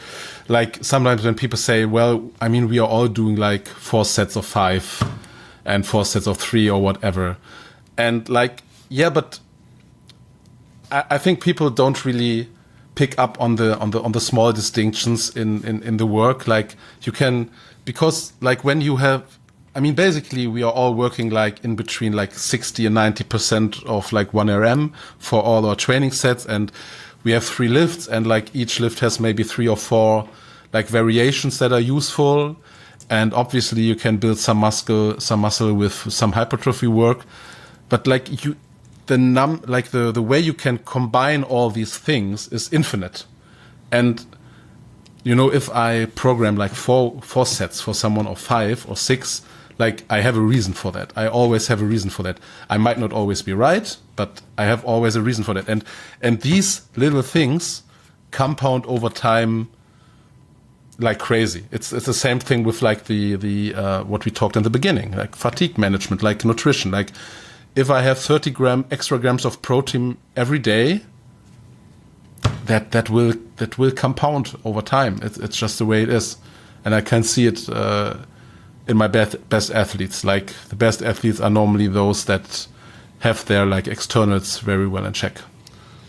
like sometimes when people say, well, I mean, we are all doing like 4 sets of 5 and 4 sets of 3 or whatever. And like, yeah, but I think people don't really pick up on the small distinctions in the work. Like you can, because like when you have, I mean, basically we are all working like in between like 60 and 90% of like 1 RM for all our training sets. And we have 3 lifts, and like each lift has maybe 3 or 4 like variations that are useful. And obviously you can build some muscle with some hypertrophy work. But like the way you can combine all these things is infinite. And you know, if I program like 4 sets for someone, or 5 or 6, like I have a reason for that. I always have a reason for that. I might not always be right, but I have always a reason for that. And these little things compound over time like crazy. It's the same thing with like the what we talked in the beginning, like fatigue management, like nutrition. Like if I have 30 extra grams of protein every day, that will compound over time. It's just the way it is, and I can see it in my best athletes. Like the best athletes are normally those that have their like externals very well in check.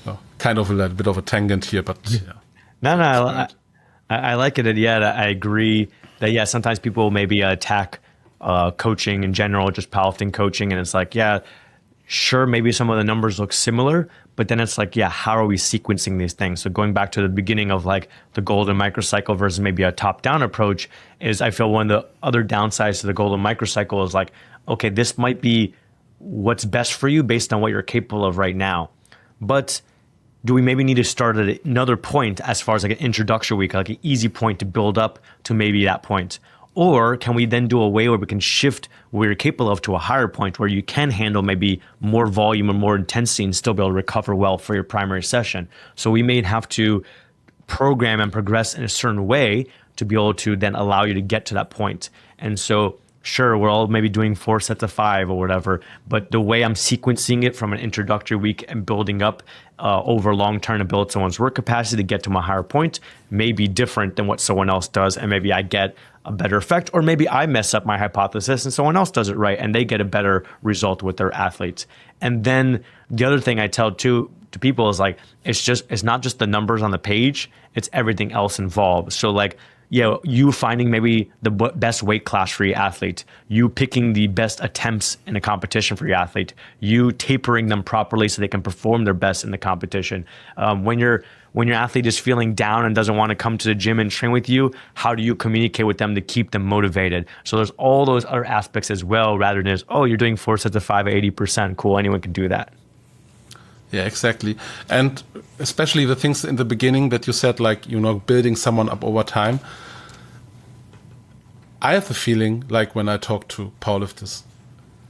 So, kind of a bit of a tangent here, but yeah. No, I like it. Yeah, I agree that yeah, sometimes people maybe attack coaching in general, just powerlifting coaching, and it's like, yeah, sure, maybe some of the numbers look similar, but then it's like, yeah, how are we sequencing these things? So going back to the beginning of like the golden microcycle versus maybe a top-down approach, is I feel one of the other downsides to the golden microcycle is like, okay, this might be what's best for you based on what you're capable of right now. But do we maybe need to start at another point as far as like an introductory week, like an easy point to build up to maybe that point? Or can we then do a way where we can shift where you're capable of to a higher point where you can handle maybe more volume or more intensity and still be able to recover well for your primary session? So we may have to program and progress in a certain way to be able to then allow you to get to that point. And so sure, we're all maybe doing 4 sets of 5 or whatever, but the way I'm sequencing it from an introductory week and building up over long term to build someone's work capacity to get to a higher point may be different than what someone else does. And maybe I get a better effect, or maybe I mess up my hypothesis and someone else does it right and they get a better result with their athletes. And then the other thing I tell to people is like, it's not just the numbers on the page, it's everything else involved. So like, yeah, you finding maybe the best weight class for your athlete, you picking the best attempts in a competition for your athlete, you tapering them properly so they can perform their best in the competition. When your athlete is feeling down and doesn't want to come to the gym and train with you, how do you communicate with them to keep them motivated? So there's all those other aspects as well, rather than just, oh, you're doing 4 sets of 5 at 80%. Cool, anyone can do that. Yeah, exactly. And especially the things in the beginning that you said, like, you know, building someone up over time. I have the feeling, like when I talk to powerlifters,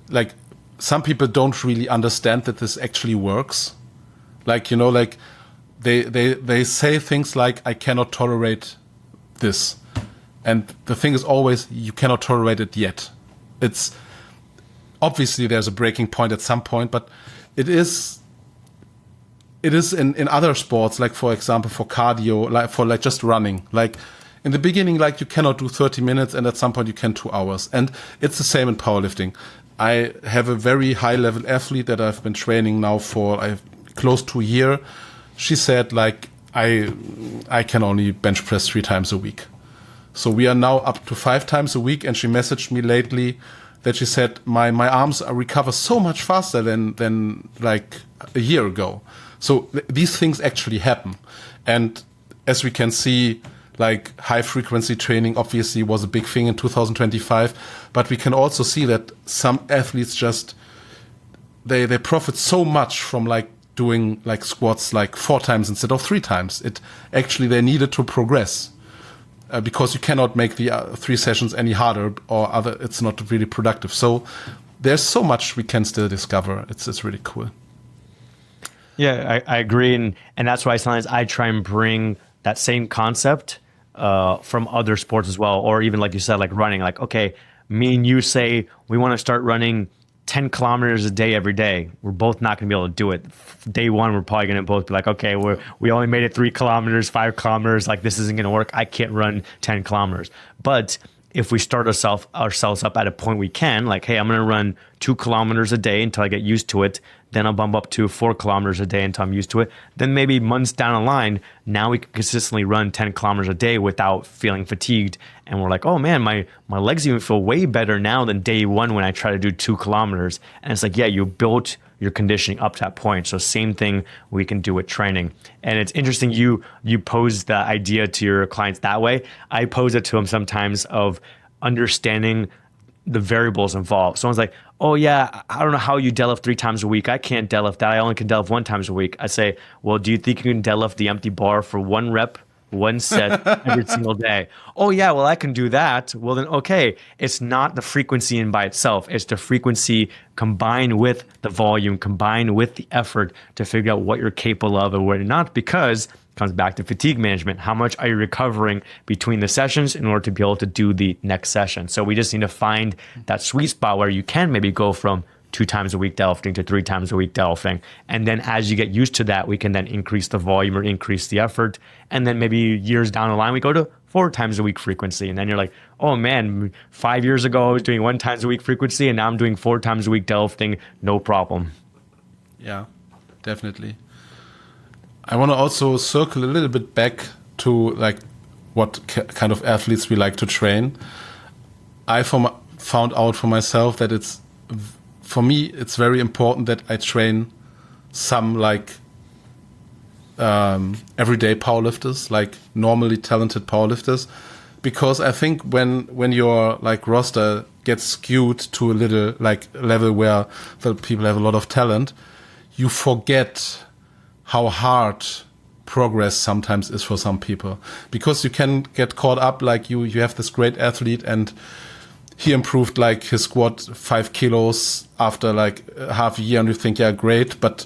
like some people don't really understand that this actually works. Like, you know, like they say things like, I cannot tolerate this. And the thing is always, you cannot tolerate it yet. It's obviously there's a breaking point at some point, but it is in other sports, like for example, for cardio, like for like just running, like in the beginning, like you cannot do 30 minutes and at some point you can 2 hours. And it's the same in powerlifting. I have a very high level athlete that I've been training now for close to a year. She said like, I can only bench press 3 times a week. So we are now up to 5 times a week. And she messaged me lately that she said, my arms recover so much faster than like a year ago. So these things actually happen. And as we can see, like high frequency training obviously was a big thing in 2025, but we can also see that some athletes just, they profit so much from like doing like squats like 4 times instead of 3 times. It actually, they needed to progress because you cannot make the 3 sessions any harder or other, it's not really productive. So there's so much we can still discover. It's really cool. Yeah, I agree. And that's why sometimes I try and bring that same concept from other sports as well. Or even like you said, like running, like, okay, me and you say we want to start running 10 kilometers a day every day. We're both not going to be able to do it. Day one, we're probably going to both be like, okay, we only made it 3 kilometers, 5 kilometers. Like this isn't going to work. I can't run 10 kilometers. But if we start ourselves up at a point we can, like, hey, I'm going to run 2 kilometers a day until I get used to it. Then I'll bump up to 4 kilometers a day until I'm used to it. Then maybe months down the line, now we can consistently run 10 kilometers a day without feeling fatigued. And we're like, oh man, my legs even feel way better now than day one when I try to do 2 kilometers. And it's like, yeah, you built your conditioning up to that point. So same thing we can do with training. And it's interesting you pose the idea to your clients that way. I pose it to them sometimes of understanding the variables involved. Someone's like, oh yeah, I don't know how you deadlift 3 times a week. I can't deadlift that. I only can deadlift 1 time a week. I say, well, do you think you can deadlift the empty bar for 1 rep, 1 set every single day? Oh yeah, well, I can do that. Well then, okay, it's not the frequency in by itself. It's the frequency combined with the volume, combined with the effort to figure out what you're capable of and what you're not, because it comes back to fatigue management. How much are you recovering between the sessions in order to be able to do the next session? So we just need to find that sweet spot where you can maybe go from 2 times a week deadlifting to 3 times a week deadlifting. And then as you get used to that, we can then increase the volume or increase the effort. And then maybe years down the line, we go to 4 times a week frequency. And then you're like, oh man, 5 years ago, I was doing 1 times a week frequency and now I'm doing 4 times a week deadlifting. No problem. Yeah, definitely. I want to also circle a little bit back to like what kind of athletes we like to train. I found out for myself that for me, it's very important that I train some like everyday powerlifters, like normally talented powerlifters, because I think when your like roster gets skewed to a little like level where the people have a lot of talent, you forget how hard progress sometimes is for some people, because you can get caught up like you have this great athlete and he improved like his squat 5 kilos after like half a year and you think, yeah, great, but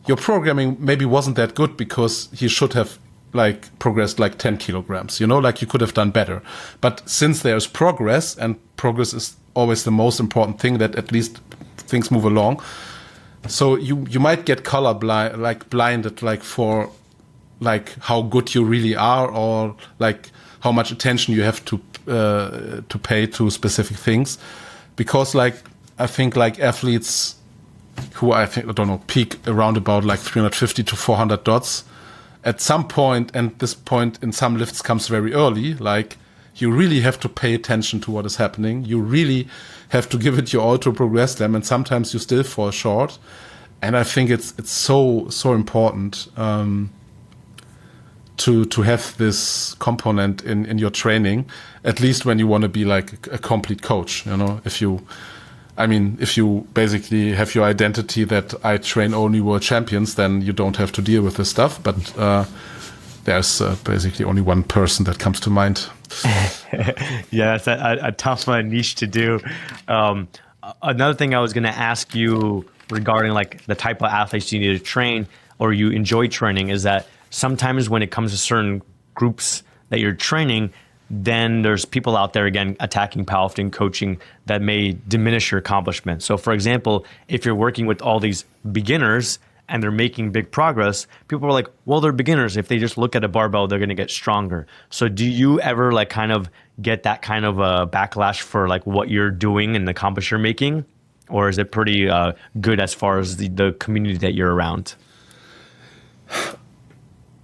your programming maybe wasn't that good because he should have like progressed like 10 kilograms, you know, like you could have done better. But since there's progress, and progress is always the most important thing, that at least things move along. So you might get color blinded like for like how good you really are, or like how much attention you have to pay to specific things, because like I think like athletes who I don't know peak around about like 350 to 400 dots at some point, and this point in some lifts comes very early, like you really have to pay attention to what is happening. You really have to give it your all to progress them, and sometimes you still fall short. And I think it's so important to have this component in your training, at least when you want to be like a complete coach. You know, if you basically have your identity that I train only world champions, then you don't have to deal with this stuff. But there's basically only one person that comes to mind. Yeah, that's a tough niche to do. another thing I was going to ask you regarding like the type of athletes you need to train or you enjoy training is that sometimes when it comes to certain groups that you're training, then there's people out there, again, attacking powerlifting coaching that may diminish your accomplishment. So for example, if you're working with all these beginners and they're making big progress, people are like, well, they're beginners. If they just look at a barbell, they're going to get stronger. So do you ever like kind of get that kind of a backlash for like what you're doing and the accomplishment you're making? Or is it pretty good as far as the community that you're around?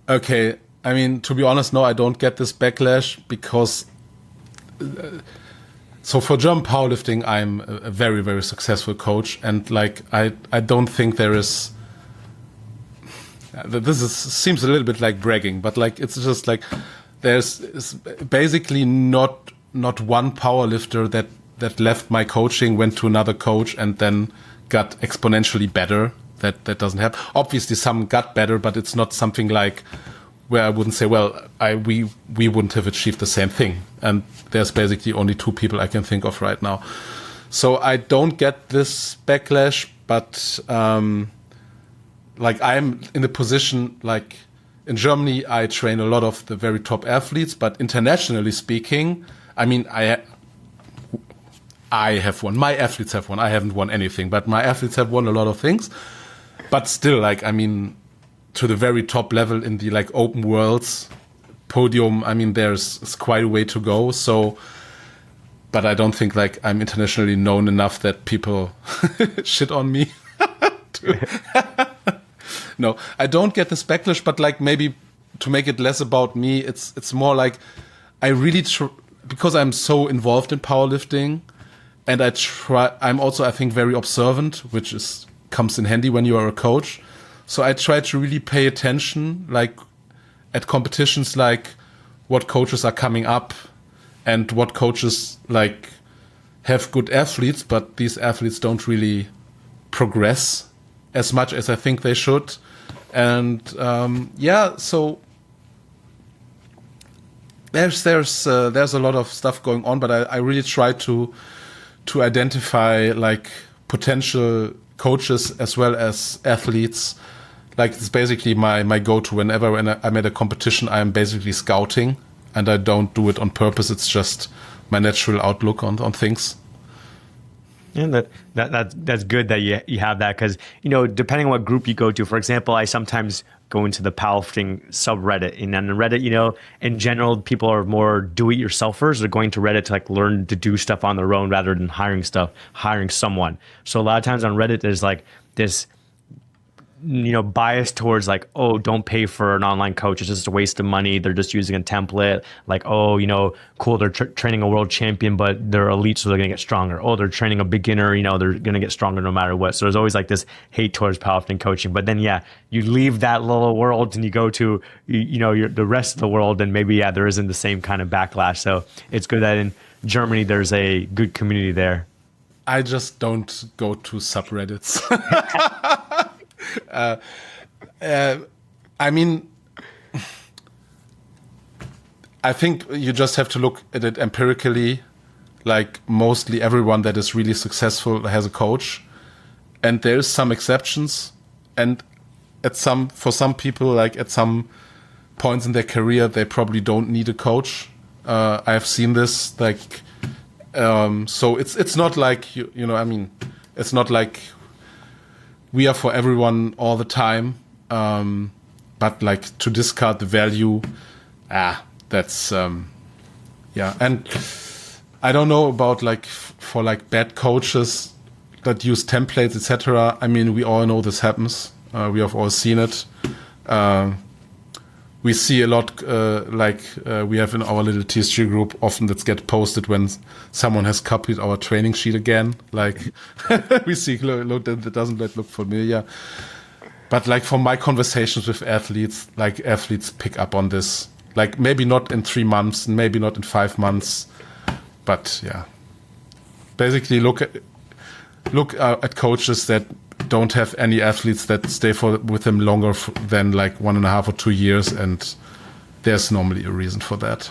Okay. I mean, to be honest, no, I don't get this backlash because so for German powerlifting, I'm a very, very successful coach. And like, I don't think there is, seems a little bit like bragging, but like, it's just like, there's basically not one powerlifter that left my coaching, went to another coach and then got exponentially better. That doesn't happen. Obviously some got better, but it's not something like, where I wouldn't say, well, we wouldn't have achieved the same thing. And there's basically only two people I can think of right now. So I don't get this backlash, but like I'm in a position, like in Germany, I train a lot of the very top athletes, but internationally speaking, I mean, I have won. My athletes have won. I haven't won anything, but my athletes have won a lot of things. But still, like, I mean, to the very top level in the like open worlds podium, I mean, it's quite a way to go. So, but I don't think like I'm internationally known enough that people shit on me. No, I don't get this backlash, but like maybe to make it less about me, it's more like I really because I'm so involved in powerlifting and I'm also, I think, very observant, which comes in handy when you are a coach. So I try to really pay attention, like at competitions, like what coaches are coming up and what coaches like have good athletes, but these athletes don't really progress as much as I think they should. And so there's a lot of stuff going on, but I really try to identify like potential coaches as well as athletes. Like it's basically my go-to whenever I'm at a competition. I'm basically scouting, and I don't do it on purpose. It's just my natural outlook on things. Yeah, that's good that you have that, because depending on what group you go to. For example, I sometimes go into the powerlifting subreddit, and on Reddit, in general, people are more do-it-yourselfers. They're going to Reddit to like learn to do stuff on their own rather than hiring someone. So a lot of times on Reddit, there's like this bias towards like, oh, don't pay for an online coach. It's just a waste of money. They're just using a template. Like, oh, cool, they're training a world champion, but they're elite, so they're going to get stronger. Oh, they're training a beginner, they're going to get stronger no matter what. So there's always like this hate towards powerlifting coaching. But then, you leave that little world and you go to, the rest of the world, and maybe, there isn't the same kind of backlash. So it's good that in Germany, there's a good community there. I just don't go to subreddits. I mean, I think you just have to look at it empirically. Like mostly everyone that is really successful has a coach, and there's some exceptions. And for some people, like at some points in their career, they probably don't need a coach. I've seen this, like, so it's not like I mean, it's not like we are for everyone all the time, but like to discard the value, that's And I don't know about like for like bad coaches that use templates, etc. I mean, we all know this happens. We have all seen it. We see a lot, we have in our little TSG group, often that gets posted when someone has copied our training sheet again. Like we see, look, that doesn't look familiar. But like from my conversations with athletes, like athletes pick up on this. Like maybe not in 3 months, maybe not in 5 months, but basically look at coaches that don't have any athletes that stay with them longer than like 1.5 or 2 years, and there's normally a reason for that.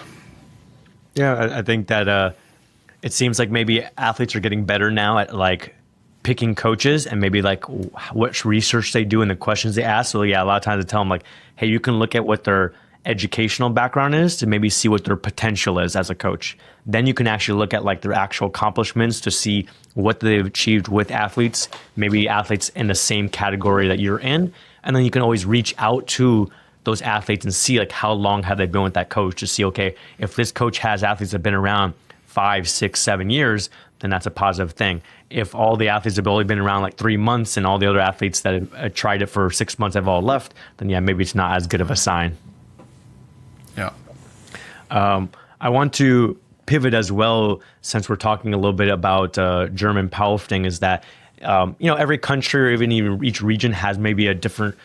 Yeah, I think that it seems like maybe athletes are getting better now at like picking coaches and maybe like what research they do and the questions they ask. So yeah, a lot of times I tell them like, hey, you can look at what their educational background is to maybe see what their potential is as a coach. Then you can actually look at like their actual accomplishments to see what they've achieved with athletes, maybe athletes in the same category that you're in. And then you can always reach out to those athletes and see like how long have they been with that coach to see, okay, if this coach has athletes that have been around 5, 6, 7 years, then that's a positive thing. If all the athletes have only been around like 3 months and all the other athletes that have tried it for 6 months have all left, then yeah, maybe it's not as good of a sign. Yeah. I want to pivot as well, since we're talking a little bit about German powerlifting, is that every country or even each region has maybe a different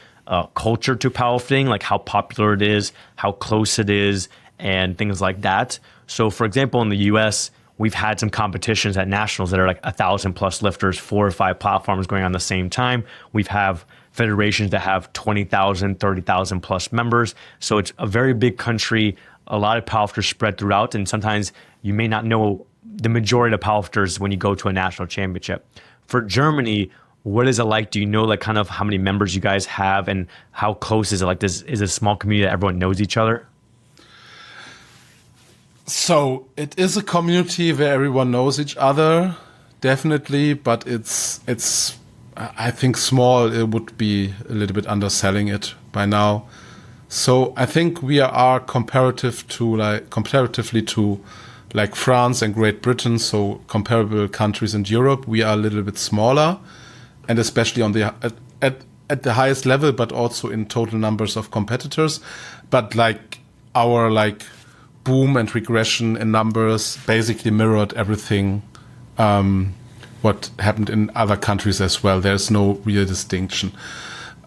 culture to powerlifting, like how popular it is, how close it is, and things like that. So, for example, in the U.S., we've had some competitions at nationals that are like 1,000 plus lifters, 4 or 5 platforms going on the same time. We've have federations that have 20,000, 30,000 plus members. So it's a very big country, a lot of powerlifters spread throughout. And sometimes you may not know the majority of powerlifters when you go to a national championship. For Germany, what is it like? Do you know like kind of how many members you guys have and how close is it? Like this is a small community that everyone knows each other? So it is a community where everyone knows each other, definitely, but it's I think small. It would be a little bit underselling it by now. So I think we are comparatively to like France and Great Britain, so comparable countries in Europe, we are a little bit smaller, and especially on the at the highest level, but also in total numbers of competitors. But like our like boom and regression in numbers basically mirrored everything what happened in other countries as well. There's no real distinction.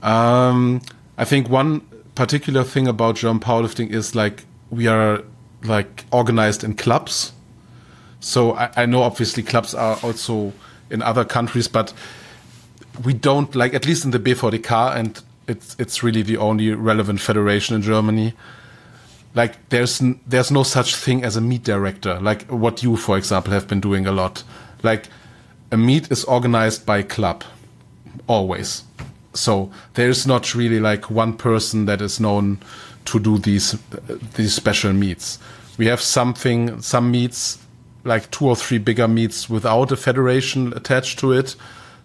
I think one particular thing about German powerlifting is like we are like organized in clubs. So I know obviously clubs are also in other countries, but we don't, like, at least in the BVDK, and it's really the only relevant federation in Germany. Like there's no such thing as a meet director, like what you, for example, have been doing a lot. Like a meet is organized by a club, always. So there's not really like one person that is known to do these special meets. We have some meets, like 2 or 3 bigger meets without a federation attached to it,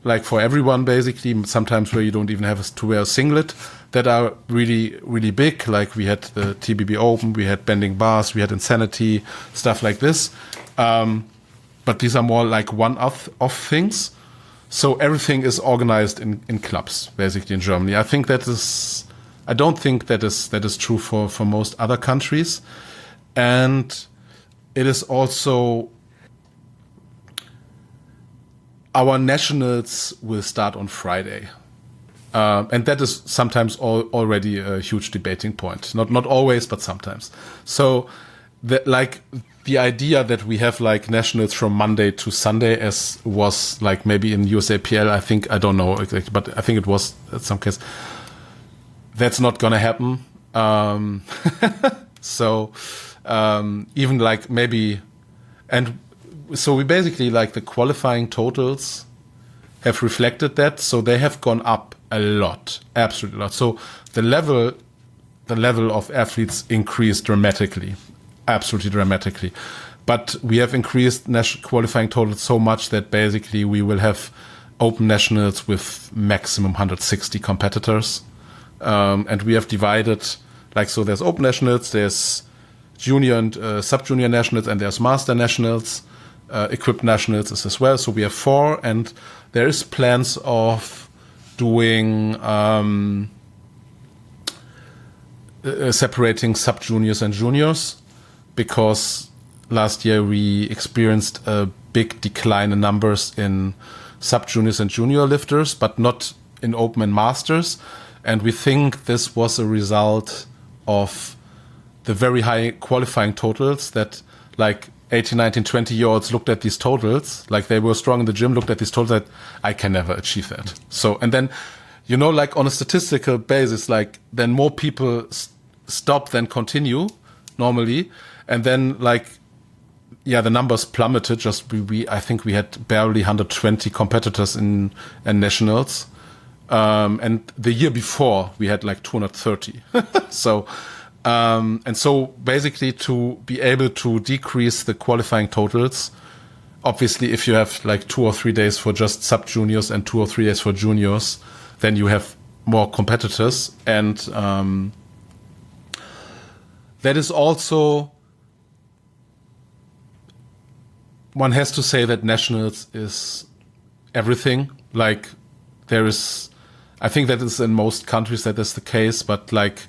like for everyone basically, sometimes where you don't even have to wear a singlet, that are really, really big. Like we had the TBB Open, we had Bending Bars, we had Insanity, stuff like this. But these are more like one-off things. So everything is organized in clubs, basically in Germany. I don't think that is true for most other countries. And it is also, our nationals will start on Friday. And that is sometimes already a huge debating point. Not always, but sometimes. So the idea that we have like nationals from Monday to Sunday, as was like maybe in USAPL, I don't know exactly, but I think it was in some case. That's not gonna happen. So even like maybe, and so we basically like the qualifying totals have reflected that, so they have gone up a lot, absolutely a lot. So the level of athletes increased dramatically, absolutely dramatically. But we have increased national qualifying totals so much that basically we will have open nationals with maximum 160 competitors, and we have divided like, so there's open nationals, there's junior and sub-junior nationals, and there's master nationals. Equipped nationals is as well. So we have 4, and there is plans of doing separating sub-juniors and juniors, because last year we experienced a big decline in numbers in sub-juniors and junior lifters, but not in open and masters. And we think this was a result of the very high qualifying totals that like 18, 19, 20-year-olds looked at these totals, like they were strong in the gym, looked at these totals that I can never achieve that. So, and then, like on a statistical basis, like then more people stop than continue normally. And then like yeah, the numbers plummeted. Just I think we had barely 120 competitors in nationals, and the year before we had like 230. So, and so basically to be able to decrease the qualifying totals, obviously if you have like 2 or 3 days for just sub juniors and 2 or 3 days for juniors, then you have more competitors, and that is also. One has to say that nationals is everything. Like there is, I think that is in most countries that is the case. But like,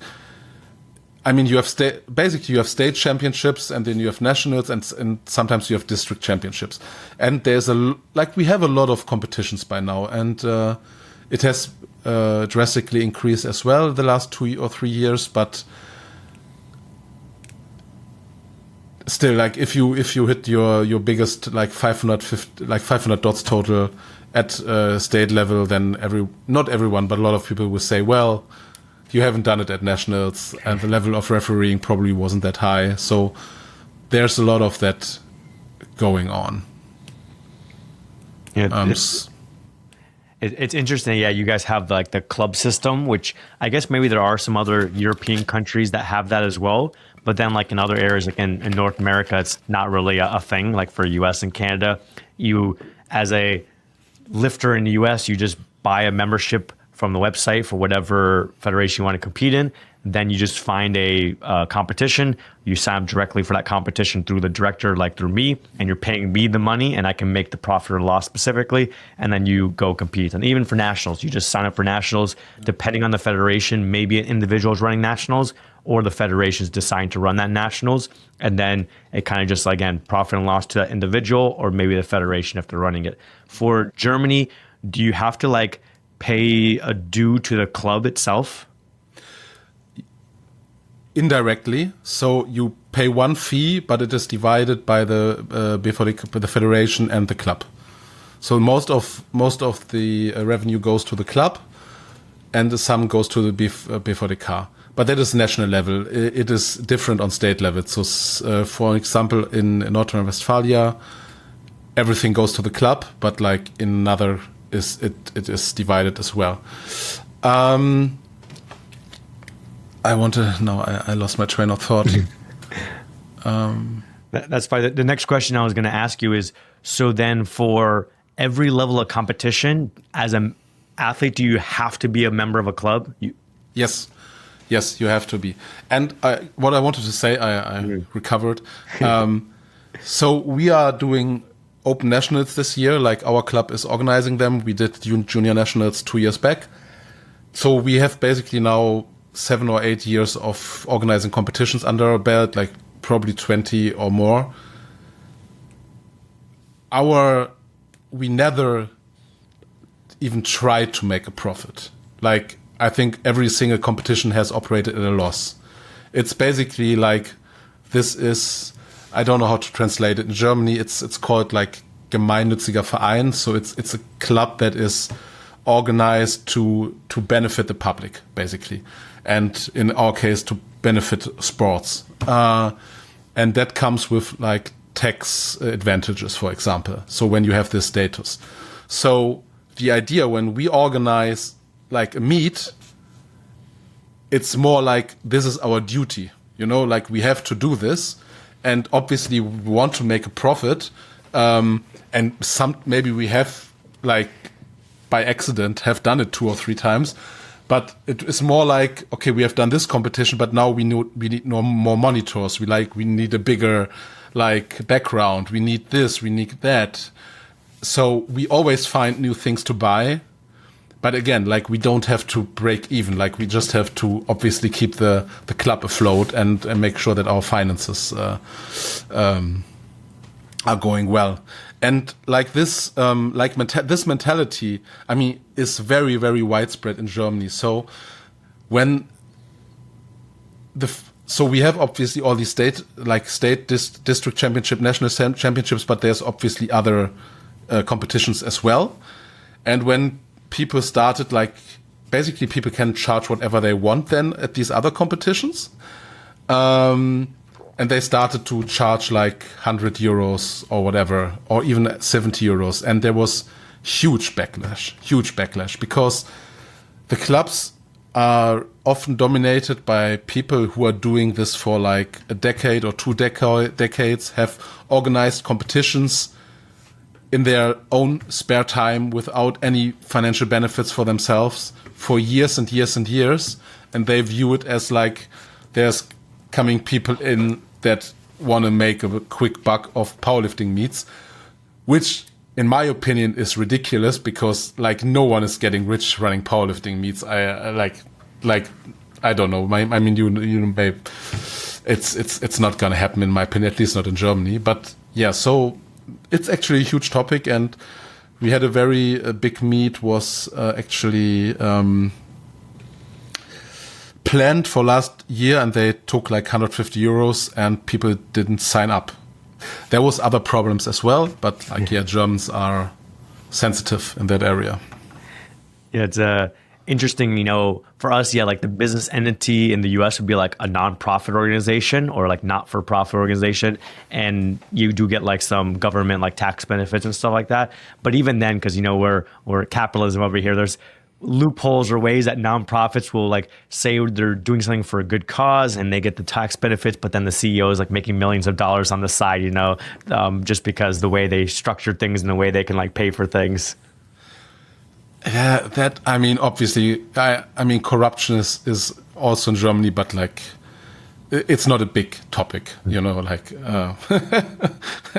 I mean, you have basically you have state championships, and then you have nationals, and sometimes you have district championships. And there's we have a lot of competitions by now, and it has drastically increased as well the last 2 or 3 years. But still, like if you hit your biggest like 500 dots total at state level, then not everyone, but a lot of people will say, well, you haven't done it at nationals, and the level of refereeing probably wasn't that high. So there's a lot of that going on. Yeah, it's interesting. Yeah, you guys have like the club system, which I guess maybe there are some other European countries that have that as well. But then like in other areas, like in North America, it's not really a thing. Like for US and Canada, you, as a lifter in the US, you just buy a membership from the website for whatever federation you want to compete in. Then you just find a competition. You sign up directly for that competition through the director, like through me, and you're paying me the money, and I can make the profit or loss specifically. And then you go compete. And even for nationals, you just sign up for nationals. Depending on the federation, maybe an individual is running nationals, or the federation's deciding to run that nationals. And then it kind of just, again, profit and loss to that individual, or maybe the federation if they're running it. For Germany, do you have to like pay a due to the club itself? Indirectly. So you pay one fee, but it is divided by the federation and the club. So most of the revenue goes to the club, and the sum goes to the BVDK. But that is national level. It is different on state level. So, for example, in North Rhine-Westphalia, everything goes to the club, but like in another, it is divided as well. I lost my train of thought. That's fine. The next question I was going to ask you is, so then for every level of competition, as an athlete, do you have to be a member of a club? Yes, you have to be. And what I wanted to say, I recovered. So we are doing open nationals this year. Like our club is organizing them. We did junior nationals 2 years back. So we have basically now 7 or 8 years of organizing competitions under our belt, like probably 20 or more. We never even tried to make a profit. Like, I think every single competition has operated at a loss. It's basically like, I don't know how to translate it. In Germany, it's called like gemeinnütziger Verein. So it's a club that is organized to benefit the public, basically. And in our case, to benefit sports. And that comes with like tax advantages, for example. So when you have this status. So the idea when we organize like a meet, it's more like this is our duty, like we have to do this. And obviously we want to make a profit. And maybe we have like by accident have done it 2 or 3 times. But it is more like, okay, we have done this competition, but now we need more monitors. We need a bigger like background. We need this, we need that. So we always find new things to buy. But again, like we don't have to break even. Like we just have to obviously keep the club afloat and make sure that our finances are going well. And like this, this mentality, I mean, is very, very widespread in Germany. So when so we have obviously all these district championship, national championships, but there's obviously other competitions as well. And when people started, like basically people can charge whatever they want then at these other competitions. and they started to charge like 100 euros or whatever, or even 70 euros. And there was huge backlash, because the clubs are often dominated by people who are doing this for like a decade or two decades, have organized competitions in their own spare time without any financial benefits for themselves for years and years and years. And they view it as like there's coming people in that want to make a quick buck of powerlifting meets, which in my opinion is ridiculous, because like no one is getting rich running powerlifting meets. I don't know. I mean, you may, it's not going to happen in my opinion, at least not in Germany. But yeah, so it's actually a huge topic, and we had a very big meet was actually planned for last year, and they took like 150 euros, and people didn't sign up. There was other problems as well, but like Germans are sensitive in that area. Yeah, it's interesting, for us, like the business entity in the US would be like a nonprofit organization or like not-for-profit organization. And you do get like some government like tax benefits and stuff like that. But even then, because, we're capitalism over here, there's loopholes or ways that nonprofits will like say they're doing something for a good cause and they get the tax benefits, but then the CEO is like making millions of dollars on the side, just because the way they structure things and the way they can like pay for things. Yeah, obviously, corruption is also in Germany, but like, it's not a big topic,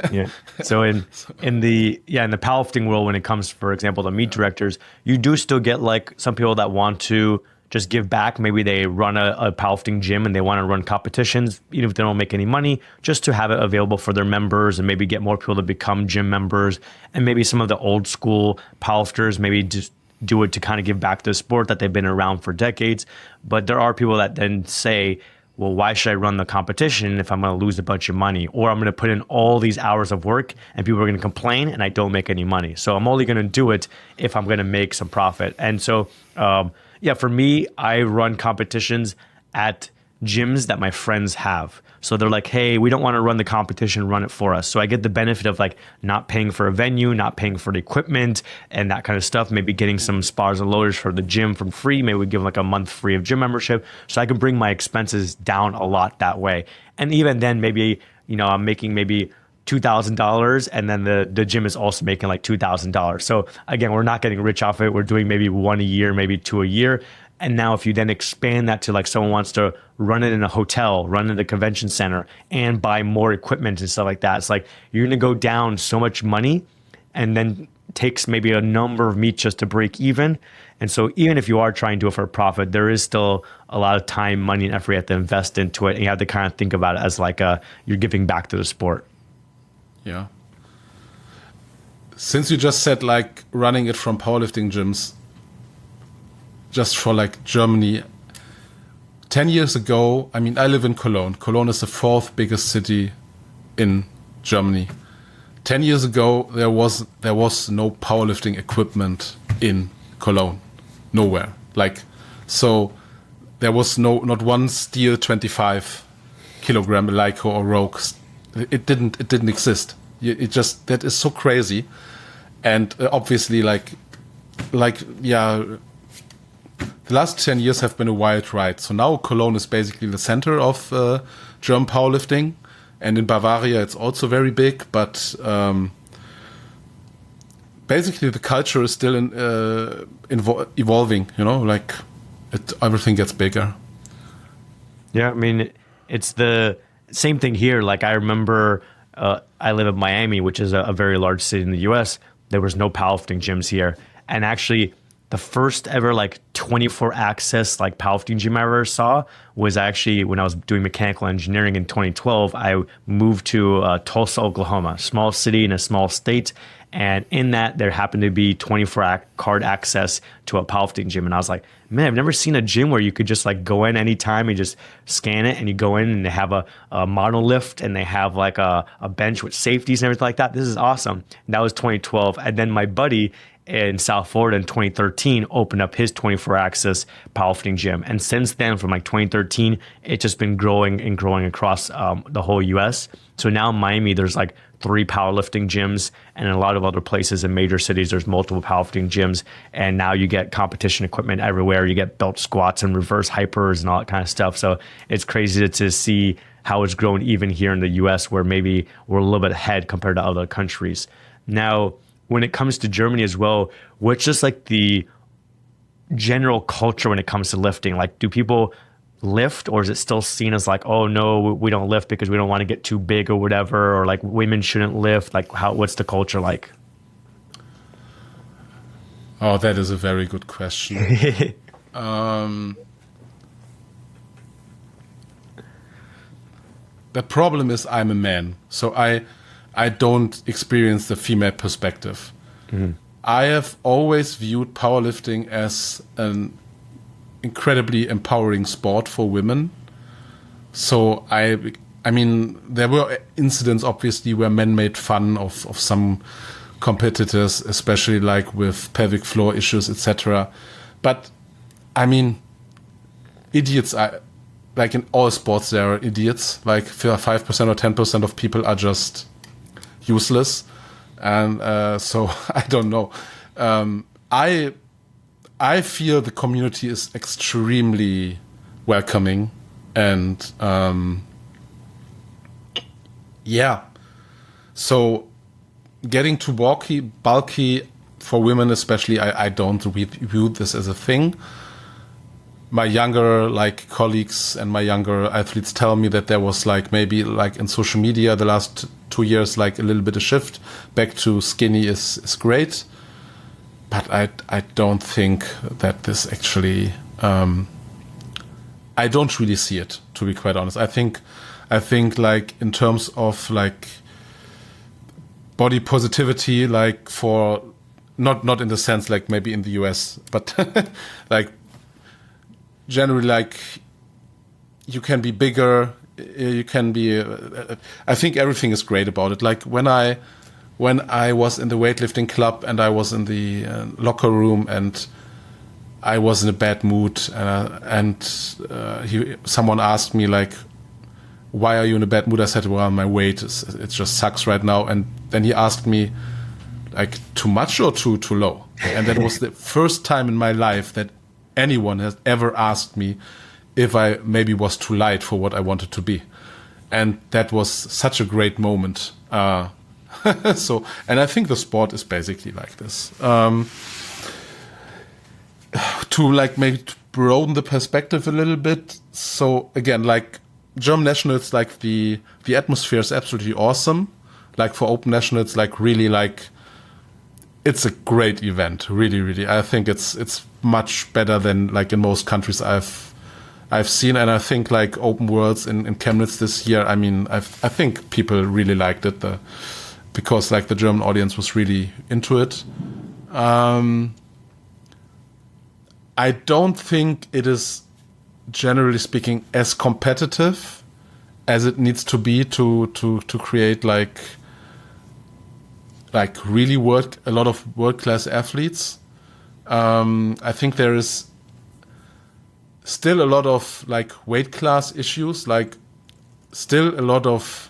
Yeah. So in the powerlifting world, when it comes, for example, to meet directors, you do still get like some people that want to just give back. Maybe they run a powerlifting gym and they want to run competitions, even if they don't make any money, just to have it available for their members and maybe get more people to become gym members. And maybe some of the old school powerlifters maybe just do it to kind of give back to the sport that they've been around for decades. But there are people that then say, well, why should I run the competition if I'm going to lose a bunch of money? Or I'm going to put in all these hours of work and people are going to complain and I don't make any money. So I'm only going to do it if I'm going to make some profit. And so, for me, I run competitions at gyms that my friends have. So they're like, hey, we don't want to run the competition, run it for us. So I get the benefit of like not paying for a venue, not paying for the equipment and that kind of stuff, maybe getting some spars and loaders for the gym from free. Maybe we give like a month free of gym membership. So I can bring my expenses down a lot that way. And even then maybe, I'm making maybe $2,000 and then the gym is also making like $2,000. So again, we're not getting rich off it. We're doing maybe one a year, maybe two a year. And now if you then expand that to like someone wants to run it in a hotel, run in a convention center and buy more equipment and stuff like that, it's like you're going to go down so much money and then takes maybe a number of meets just to break even. And so even if you are trying to do it for a profit, there is still a lot of time, money, and effort you have to invest into it. And you have to kind of think about it as like you're giving back to the sport. Yeah. Since you just said like running it from powerlifting gyms, just for like Germany, 10 years ago, I live in Cologne. Cologne is the fourth biggest city in Germany. 10 years ago, there was no powerlifting equipment in Cologne, nowhere. Like, so there was not one steel 25 kilogram Leica or Rogue. It didn't exist. That is so crazy. And obviously the last 10 years have been a wild ride. So now Cologne is basically the center of German powerlifting. And in Bavaria, it's also very big. But basically, the culture is still evolving, everything gets bigger. Yeah, it's the same thing here. Like I remember I live in Miami, which is a very large city in the US. There was no powerlifting gyms here. And actually, the first ever like 24 access like powerlifting gym I ever saw was actually when I was doing mechanical engineering in 2012. I moved to Tulsa, Oklahoma, small city in a small state. And in that, there happened to be 24 card access to a powerlifting gym. And I was like, man, I've never seen a gym where you could just like go in anytime and just scan it and you go in and they have a model lift and they have like a bench with safeties and everything like that. This is awesome. And that was 2012. And then my buddy in South Florida in 2013 opened up his 24 access powerlifting gym. And since then, from like 2013, it's just been growing and growing across the whole US. So now in Miami, there's like 3 powerlifting gyms, and in a lot of other places in major cities, there's multiple powerlifting gyms. And now you get competition equipment everywhere. You get belt squats and reverse hypers and all that kind of stuff. So it's crazy to see how it's grown even here in the US, where maybe we're a little bit ahead compared to other countries. Now, when it comes to Germany as well, what's just like the general culture when it comes to lifting? Like, do people lift, or is it still seen as like, oh no, we don't lift because we don't want to get too big or whatever, or like women shouldn't lift? Like, what's the culture like? Oh, that is a very good question. The problem is I'm a man, so I don't experience the female perspective. Mm-hmm. I have always viewed powerlifting as an incredibly empowering sport for women. So I mean, there were incidents obviously where men made fun of some competitors, especially like with pelvic floor issues, etc. But I mean, idiots are, like in all sports, there are idiots. Like 5% or 10% of people are just useless, and so I don't know. I feel the community is extremely welcoming, and yeah. So getting too bulky for women, especially, I don't view this as a thing. My younger like colleagues and my younger athletes tell me that there was like maybe like in social media the last 2 years like a little bit of shift back to skinny is great, but I don't think that this actually I don't really see it, to be quite honest. I think like in terms of like body positivity, like for not in the sense like maybe in the US, but like generally, like you can be bigger, you can be. I think everything is great about it. Like when I was in the weightlifting club and I was in the locker room and I was in a bad mood, someone asked me like, "Why are you in a bad mood?" I said, "Well, my weight it just sucks right now." And then he asked me, like, too much or too low? And that was the first time in my life that anyone has ever asked me if I maybe was too light for what I wanted to be. And that was such a great moment. So, and I think the sport is basically like this. To like maybe to broaden the perspective a little bit. So again, like German nationals, like the atmosphere is absolutely awesome. Like for open nationals, like really like, it's a great event, really, really. I think it's much better than like in most countries I've seen, and I think like Open Worlds in Chemnitz this year. I mean, I think people really liked it because like the German audience was really into it. I don't think it is, generally speaking, as competitive as it needs to be to create like really a lot of world-class athletes. I think there is still a lot of like weight class issues, like still a lot of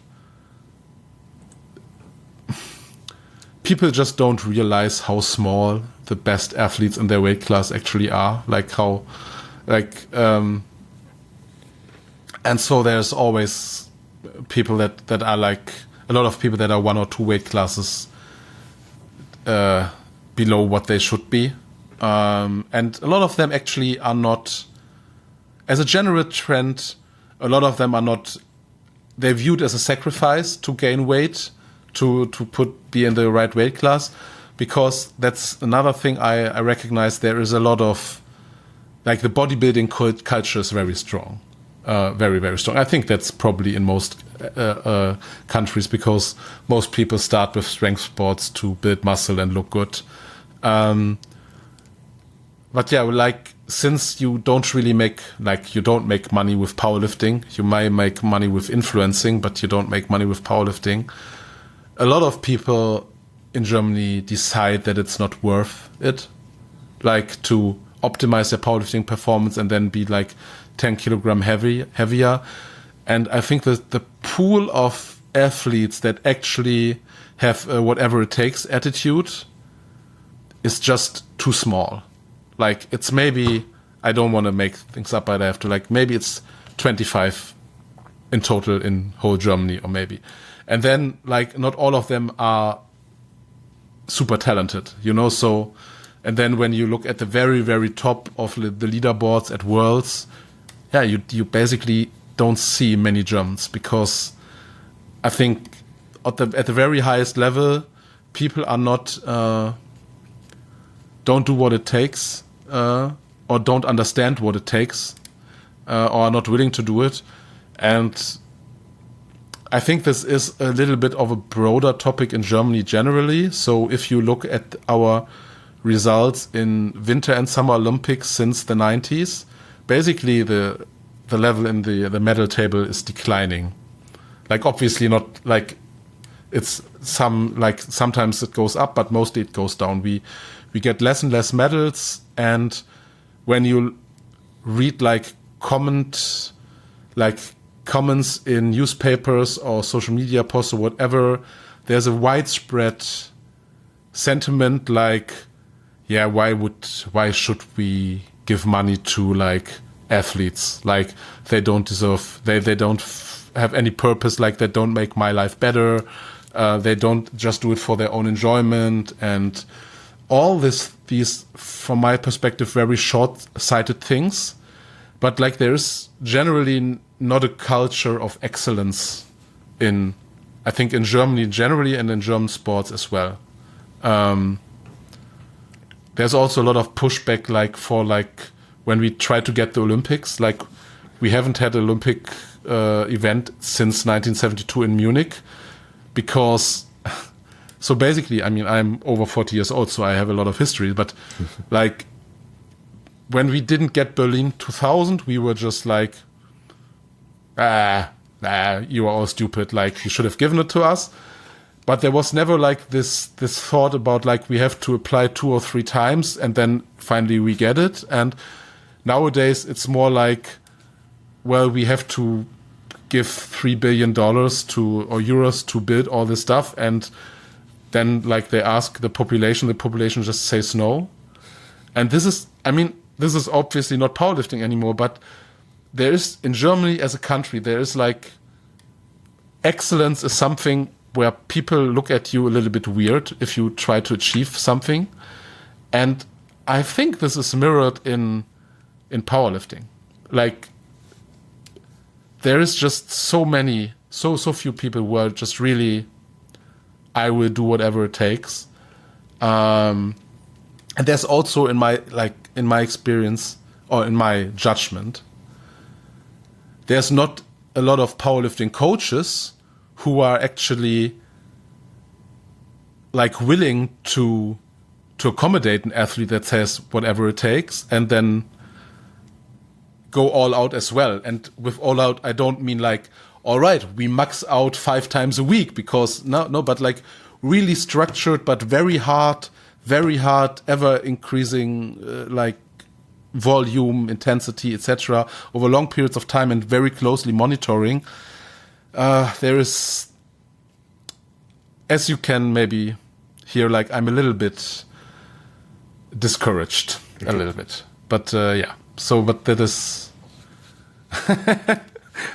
people just don't realize how small the best athletes in their weight class actually are, like how and so there's always people that are like a lot of people that are 1 or 2 weight classes below what they should be, and a lot of them actually are not, as a general trend, a lot of them are not, they're viewed as a sacrifice to gain weight, to be in the right weight class, because that's another thing I recognize. There is a lot of, like, the bodybuilding culture is very strong, very, very strong. I think that's probably in most countries, because most people start with strength sports to build muscle and look good. But yeah, like, since you don't really you don't make money with powerlifting, you might make money with influencing, but you don't make money with powerlifting. A lot of people in Germany decide that it's not worth it, like to optimize their powerlifting performance and then be like 10 kilogram heavier. And I think that the pool of athletes that actually have whatever it takes attitude is just too small. Like it's maybe, I don't want to make things up, but I have to, like, maybe it's 25 in total in whole Germany, or maybe. And then, like, not all of them are super talented, you know? So, and then when you look at the very, very top of the leaderboards at Worlds, yeah, you basically don't see many Germans, because I think at the very highest level, people are not, don't do what it takes, or don't understand what it takes, or are not willing to do it. And I think this is a little bit of a broader topic in Germany generally. So if you look at our results in Winter and Summer Olympics since the 90s, basically the level in the medal table is declining. Like, obviously not like it's sometimes it goes up, but mostly it goes down. We get less and less medals, and when you read like comments in newspapers or social media posts or whatever, there's a widespread sentiment like, yeah, why should we give money to like athletes? Like, they don't deserve, they don't have any purpose, like they don't make my life better. They don't just do it for their own enjoyment, and all these, from my perspective, very short-sighted things. But like, there's generally not a culture of excellence I think in Germany generally, and in German sports as well. There's also a lot of pushback, like for like when we try to get the Olympics, like we haven't had an Olympic event since 1972 in Munich, because so basically, I mean, I'm over 40 years old, so I have a lot of history, but like when we didn't get Berlin 2000, we were just like, you are all stupid, like you should have given it to us. But there was never like this thought about like we have to apply 2 or 3 times and then finally we get it. And nowadays it's more like, well, we have to give $3 billion or euros to build all this stuff, and then like they ask the population just says no. And this is obviously not powerlifting anymore, but there is, in Germany as a country, there is like, excellence is something where people look at you a little bit weird if you try to achieve something. And I think this is mirrored in powerlifting. Like, there is just so few people who are just really, I will do whatever it takes. And there's also in my experience, or in my judgment, there's not a lot of powerlifting coaches who are actually like willing to accommodate an athlete that says whatever it takes and then go all out as well. And with all out, I don't mean like, all right, we max out 5 times a week, because no, but like really structured, but very hard, ever increasing, like volume, intensity, etc., over long periods of time, and very closely monitoring. There is, as you can maybe hear, like I'm a little bit discouraged, a little bit. But yeah, so, but that is,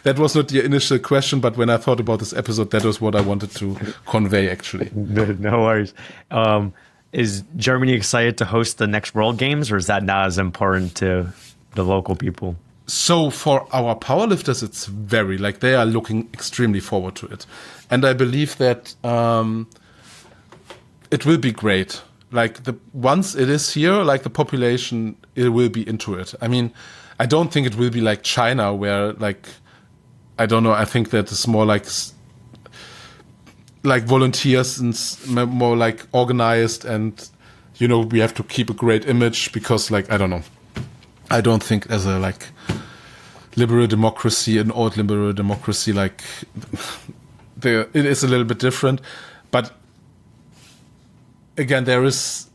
that was not the initial question, but when I thought about this episode, that was what I wanted to convey, actually. No worries. Is Germany excited to host the next World Games, or is that not as important to the local people? So for our powerlifters, it's very, like, they are looking extremely forward to it. And I believe that it will be great. Like, once it is here, like, the population, it will be into it. I mean, I don't think it will be like China, where, like, I don't know, I think that it's more like volunteers and more like organized, and, you know, we have to keep a great image because, like, I don't know. I don't think as a, like, liberal democracy, an old liberal democracy, like, it is a little bit different. But again, there is,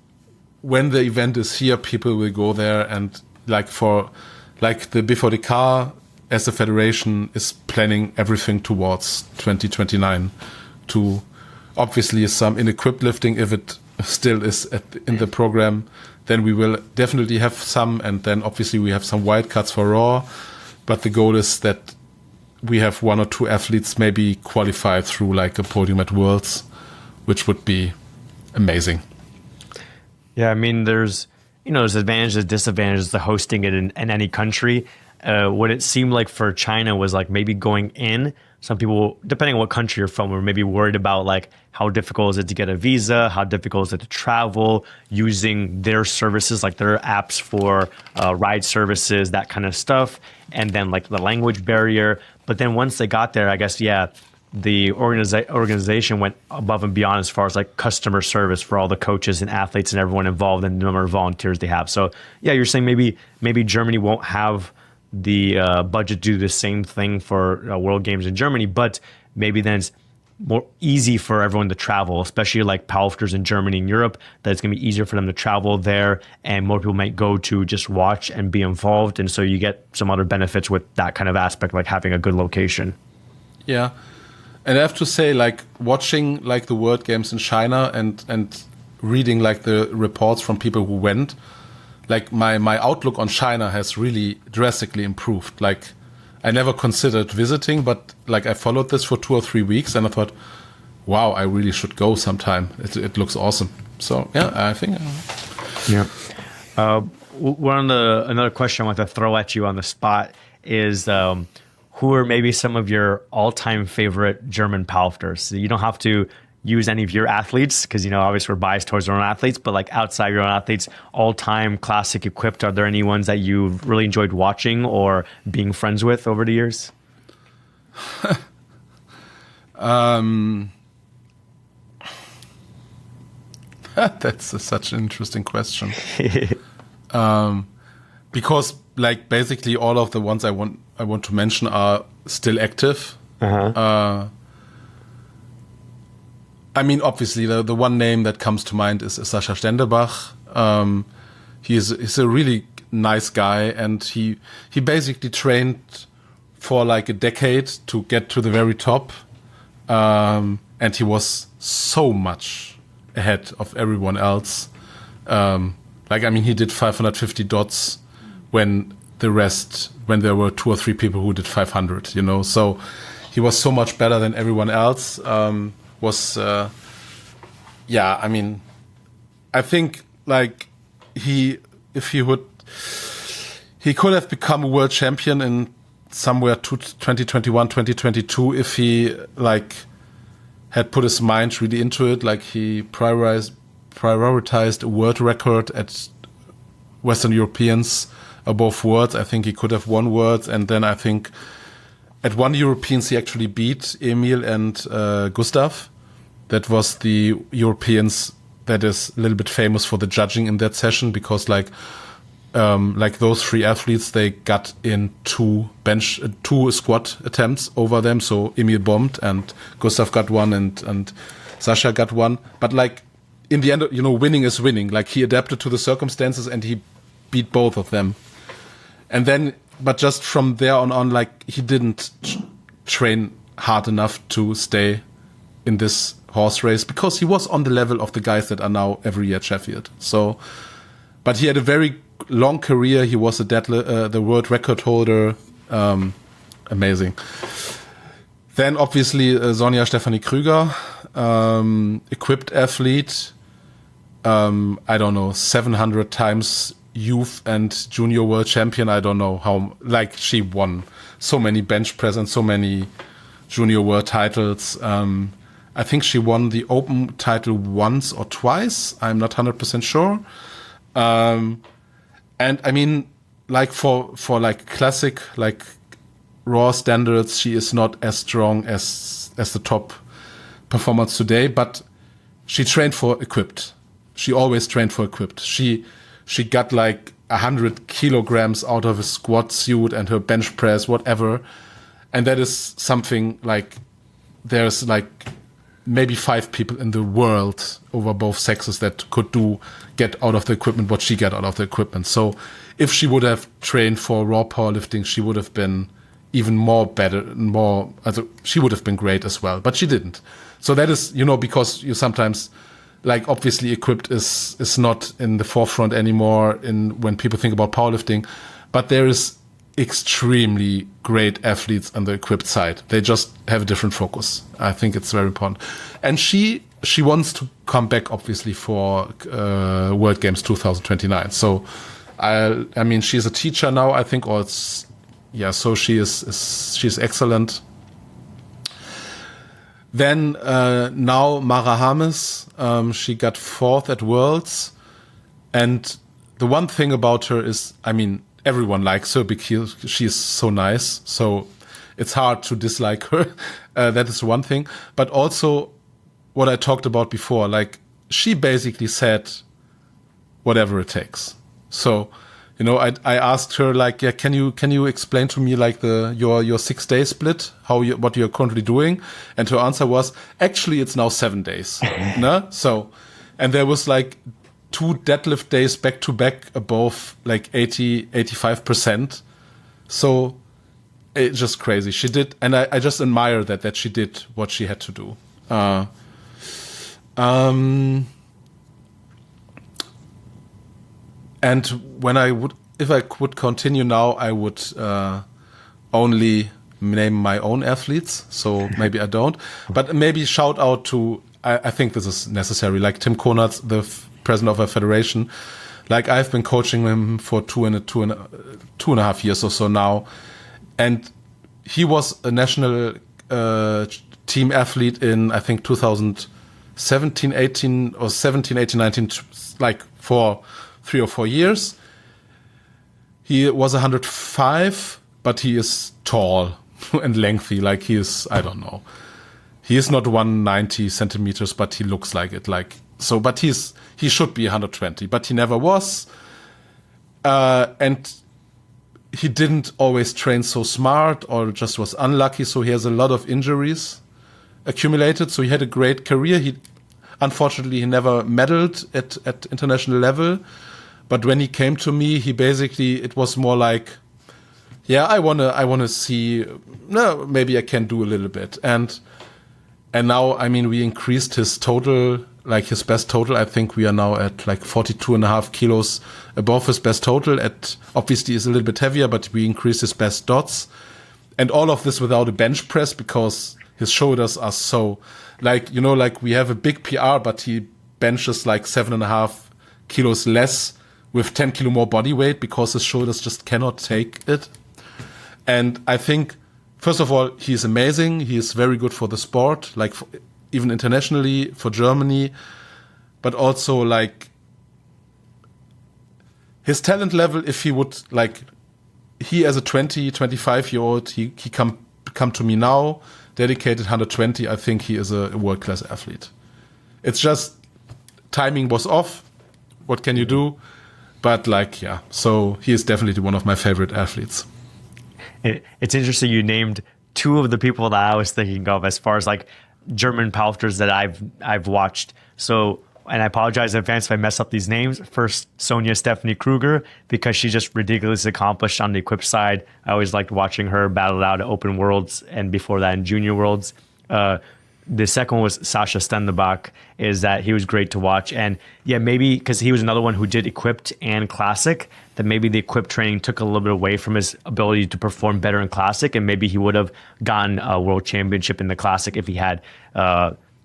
when the event is here, people will go there, and the before the car as a federation is planning everything towards 2029 to obviously some in equipped lifting, if it still is in the program, then we will definitely have some, and then obviously we have some wildcards for Raw, but the goal is that we have 1 or 2 athletes maybe qualify through like a podium at Worlds, which would be amazing. Yeah, I mean, there's advantages, disadvantages to hosting it in any country. What it seemed like for China was like maybe going in, some people, depending on what country you're from, were maybe worried about like how difficult is it to get a visa, how difficult is it to travel, using their services, like their apps for ride services, that kind of stuff, and then like the language barrier. But then once they got there, I guess, yeah, the organization went above and beyond as far as like customer service for all the coaches and athletes and everyone involved and the number of volunteers they have. So yeah, you're saying maybe Germany won't have the budget to do the same thing for World Games in Germany, but maybe then it's more easy for everyone to travel, especially like powerlifters in Germany and Europe, that it's going to be easier for them to travel there, and more people might go to just watch and be involved. And so you get some other benefits with that kind of aspect, like having a good location. Yeah. And I have to say, like, watching like the World Games in China and reading like the reports from people who went, like my outlook on China has really drastically improved. Like, I never considered visiting, but like I followed this for 2 or 3 weeks, and I thought, wow, I really should go sometime. It looks awesome. So yeah, I think. Yeah. Another question I want to throw at you on the spot is, who are maybe some of your all-time favorite German powerlifters? So you don't have to use any of your athletes, because, obviously we're biased towards our own athletes, but like outside your own athletes, all-time classic equipped, are there any ones that you've really enjoyed watching or being friends with over the years? That's such an interesting question. Because like basically all of the ones I want to mention are still active. I mean, obviously, the one name that comes to mind is Sascha Stenderbach. He's a really nice guy, and he basically trained for like a decade to get to the very top, and he was so much ahead of everyone else. He did 550 dots when there were 2 or 3 people who did 500. So he was so much better than everyone else. I think like he could have become a world champion in somewhere 2021, 2022 if he like had put his mind really into it. Like he prioritized a world record at Western Europeans above Worlds. I think he could have won Worlds, and then I think at one Europeans he actually beat Emil and Gustav. That was the Europeans that is a little bit famous for the judging in that session, because like those 3 athletes, they got in 2 squat attempts over them. So Emil bombed and Gustav got 1 and Sascha got 1. But like in the end, winning is winning. Like he adapted to the circumstances and he beat both of them. And then, but just from there on, like he didn't train hard enough to stay in this horse race, because he was on the level of the guys that are now every year at Sheffield. So, but he had a very long career. He was the world record holder. Amazing. Then obviously Sonja Stefanie Krüger, equipped athlete. I don't know, 700 times youth and junior world champion. I don't know how, like she won so many bench press and so many junior world titles. I think she won the open title once or twice. I'm not 100% sure. And I mean, like for like classic, like raw standards, she is not as strong as the top performers today, but she trained for equipped. She always trained for equipped. She got like 100 kilograms out of a squat suit and her bench press, whatever. And that is something like, there's like maybe 5 people in the world over both sexes that could get out of the equipment what she got out of the equipment. So if she would have trained for raw powerlifting, she would have been even she would have been great as well, but she didn't. So that is, because you sometimes, like, obviously equipped is not in the forefront anymore when people think about powerlifting, but there is extremely great athletes on the equipped side. They just have a different focus. I think it's very important. And she wants to come back, obviously, for World Games 2029. So, I mean, she's a teacher now, I think, so she's excellent. Then now Mara Hames, she got 4th at Worlds. And the one thing about her is, I mean, everyone likes her because she's so nice. So it's hard to dislike her. That is one thing. But also what I talked about before, like, she basically said whatever it takes. So, I asked her, like, yeah, can you explain to me, like, your 6-day split, what you're currently doing? And her answer was, actually, it's now 7 days. No? So, and there was like 2 deadlift days back to back above like 85%. So it's just crazy. She did, and I just admire that she did what she had to do. And if I could continue now, I would only name my own athletes. So maybe I don't, but maybe shout out to, I think this is necessary, like Tim Konatz, the president of a federation. Like, I've been coaching him for two and a half years or so now. And he was a national team athlete in, I think, 2017, 18, or 17, 18, 19, like for 3 or 4 years. He was 105, but he is tall and lengthy. Like, he is, I don't know. He is not 190 centimeters, but he looks like it. Like, so, but he should be 120, but he never was. And he didn't always train so smart, or just was unlucky. So he has a lot of injuries accumulated. So he had a great career. Unfortunately, he never medaled at international level. But when he came to me, it was more like, yeah, I wanna see, no, maybe I can do a little bit. And now, I mean, we increased his total, like his best total. I think we are now at like 42.5 kilos above his best total. Obviously is a little bit heavier, but we increased his best dots. And all of this without a bench press, because his shoulders are so, like, like we have a big PR, but he benches like 7.5 kilos less with 10 kilo more body weight, because his shoulders just cannot take it. And I think, first of all, he is amazing. He is very good for the sport, like even internationally for Germany, but also like his talent level. If he would, like, he as a 25-year-old, he come to me now, dedicated 120. I think he is a world-class athlete. It's just timing was off. What can you do? But like, yeah, so he is definitely one of my favorite athletes. It's interesting you named 2 of the people that I was thinking of as far as like German powerlifters that I've watched. So, and I apologize in advance if I mess up these names. First, Sonia Stephanie Kruger, because she's just ridiculously accomplished on the equipped side. I always liked watching her battle out at Open Worlds, and before that in Junior Worlds. The second one was Sasha Stendenbach, is that he was great to watch. And yeah, maybe because he was another one who did equipped and classic, that maybe the equipped training took a little bit away from his ability to perform better in classic. And maybe he would have gotten a world championship in the classic if he had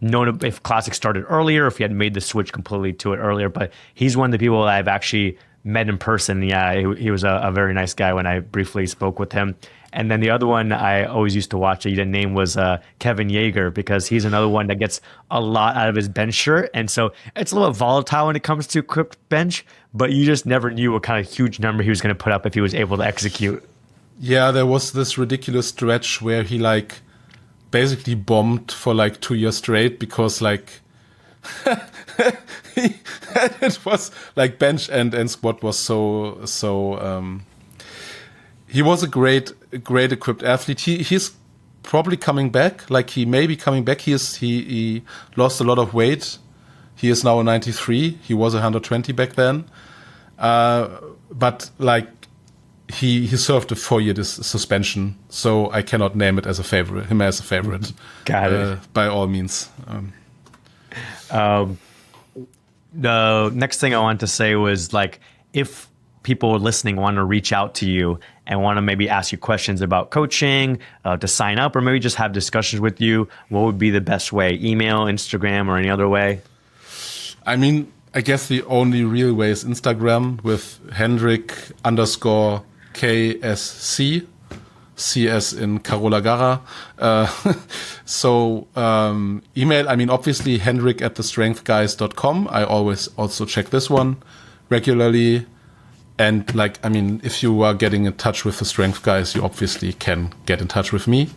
known if classic started earlier, if he had made the switch completely to it earlier. But he's one of the people that I've actually met in person. Yeah, he was a very nice guy when I briefly spoke with him. And then the other one I always used to watch that you didn't name was Kevin Yeager, because he's another one that gets a lot out of his bench shirt. And so it's a little volatile when it comes to equipped bench, but you just never knew what kind of huge number he was going to put up if he was able to execute. Yeah, there was this ridiculous stretch where he like basically bombed for like 2 years straight, because like it was like bench and squat was so he was a great equipped athlete. He's probably coming back. Like he may be coming back. He lost a lot of weight. He is now a 93. He was 120 back then. But like he served a 4-year suspension, so I cannot name it as a favorite. Him as a favorite. Got it. By all means. The next thing I wanted to say was like, if people listening want to reach out to you and want to maybe ask you questions about coaching, to sign up, or maybe just have discussions with you, what would be the best way? Email, Instagram, or any other way? I mean, I guess the only real way is Instagram with Hendrik_KSC, CS in Carola Garra. So email, I mean, obviously Hendrik@thestrengthguys.com. I always also check this one regularly. And like, I mean, if you are getting in touch with the Strength Guys, you obviously can get in touch with me.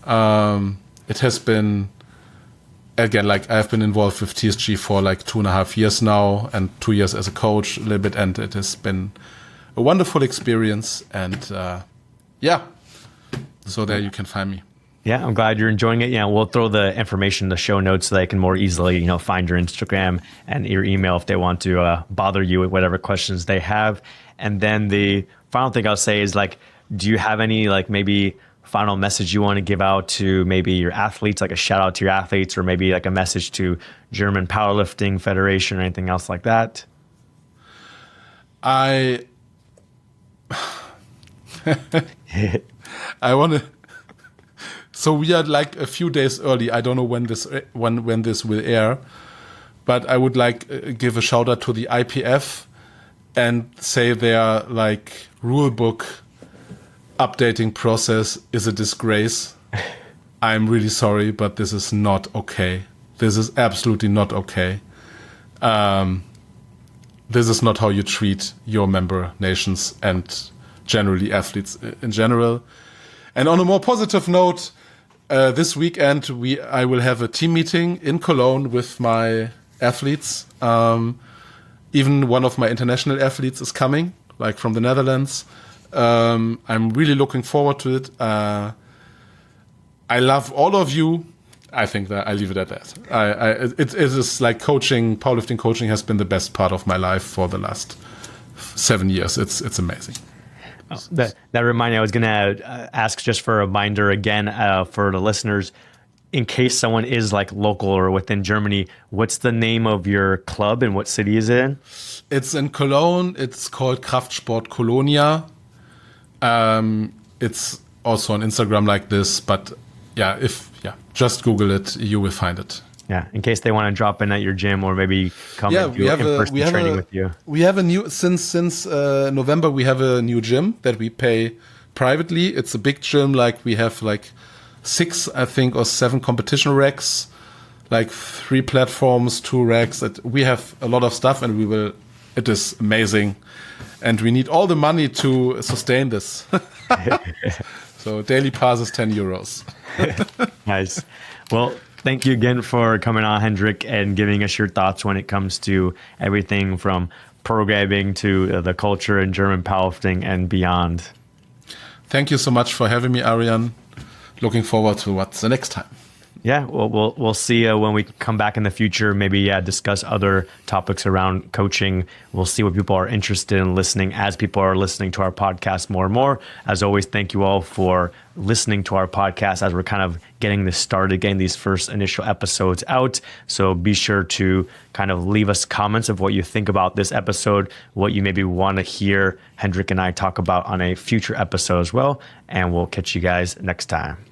It has been, again, like I've been involved with TSG for like 2.5 years now, and 2 years as a coach a little bit. And it has been a wonderful experience. And yeah, so there you can find me. Yeah, I'm glad you're enjoying it. Yeah, we'll throw the information in the show notes so they can more easily, find your Instagram and your email if they want to bother you with whatever questions they have. And then the final thing I'll say is like, do you have any like maybe final message you want to give out to maybe your athletes, like a shout out to your athletes, or maybe like a message to German Powerlifting Federation or anything else like that? I want to. So we are like a few days early. I don't know when this will air, but I would like give a shout out to the IPF and say their like rule book updating process is a disgrace. I'm really sorry, but this is not okay. This is absolutely not okay. This is not how you treat your member nations and generally athletes in general. And on a more positive note, this weekend I will have a team meeting in Cologne with my athletes. Even one of my international athletes is coming, like from the Netherlands. I'm really looking forward to it. I love all of you. I think that I leave it at that. It is like coaching, powerlifting coaching has been the best part of my life for the last 7 years. It's amazing. That reminded me, I was going to ask just for a reminder again for the listeners, in case someone is like local or within Germany, what's the name of your club and what city is it in? It's in Cologne. It's called Kraftsport Colonia. It's also on Instagram like this, but just Google it. You will find it. Yeah, in case they want to drop in at your gym or maybe come and do in-person training with you. We have a new, since November, we have a new gym that we pay privately. It's a big gym, like we have like 6, I think, or 7 competition racks, like 3 platforms, 2 racks. We have a lot of stuff and it is amazing. And we need all the money to sustain this. So daily pass is 10 euros. Nice. Well, thank you again for coming on, Hendrik, and giving us your thoughts when it comes to everything from programming to the culture in German powerlifting and beyond. Thank you so much for having me, Arian. Looking forward to what's the next time. Yeah, we'll see when we come back in the future. Maybe discuss other topics around coaching. We'll see what people are interested in listening as people are listening to our podcast more and more. As always, thank you all for listening to our podcast as we're kind of getting this started, getting these first initial episodes out. So be sure to kind of leave us comments of what you think about this episode, what you maybe want to hear Hendrik and I talk about on a future episode as well. And we'll catch you guys next time.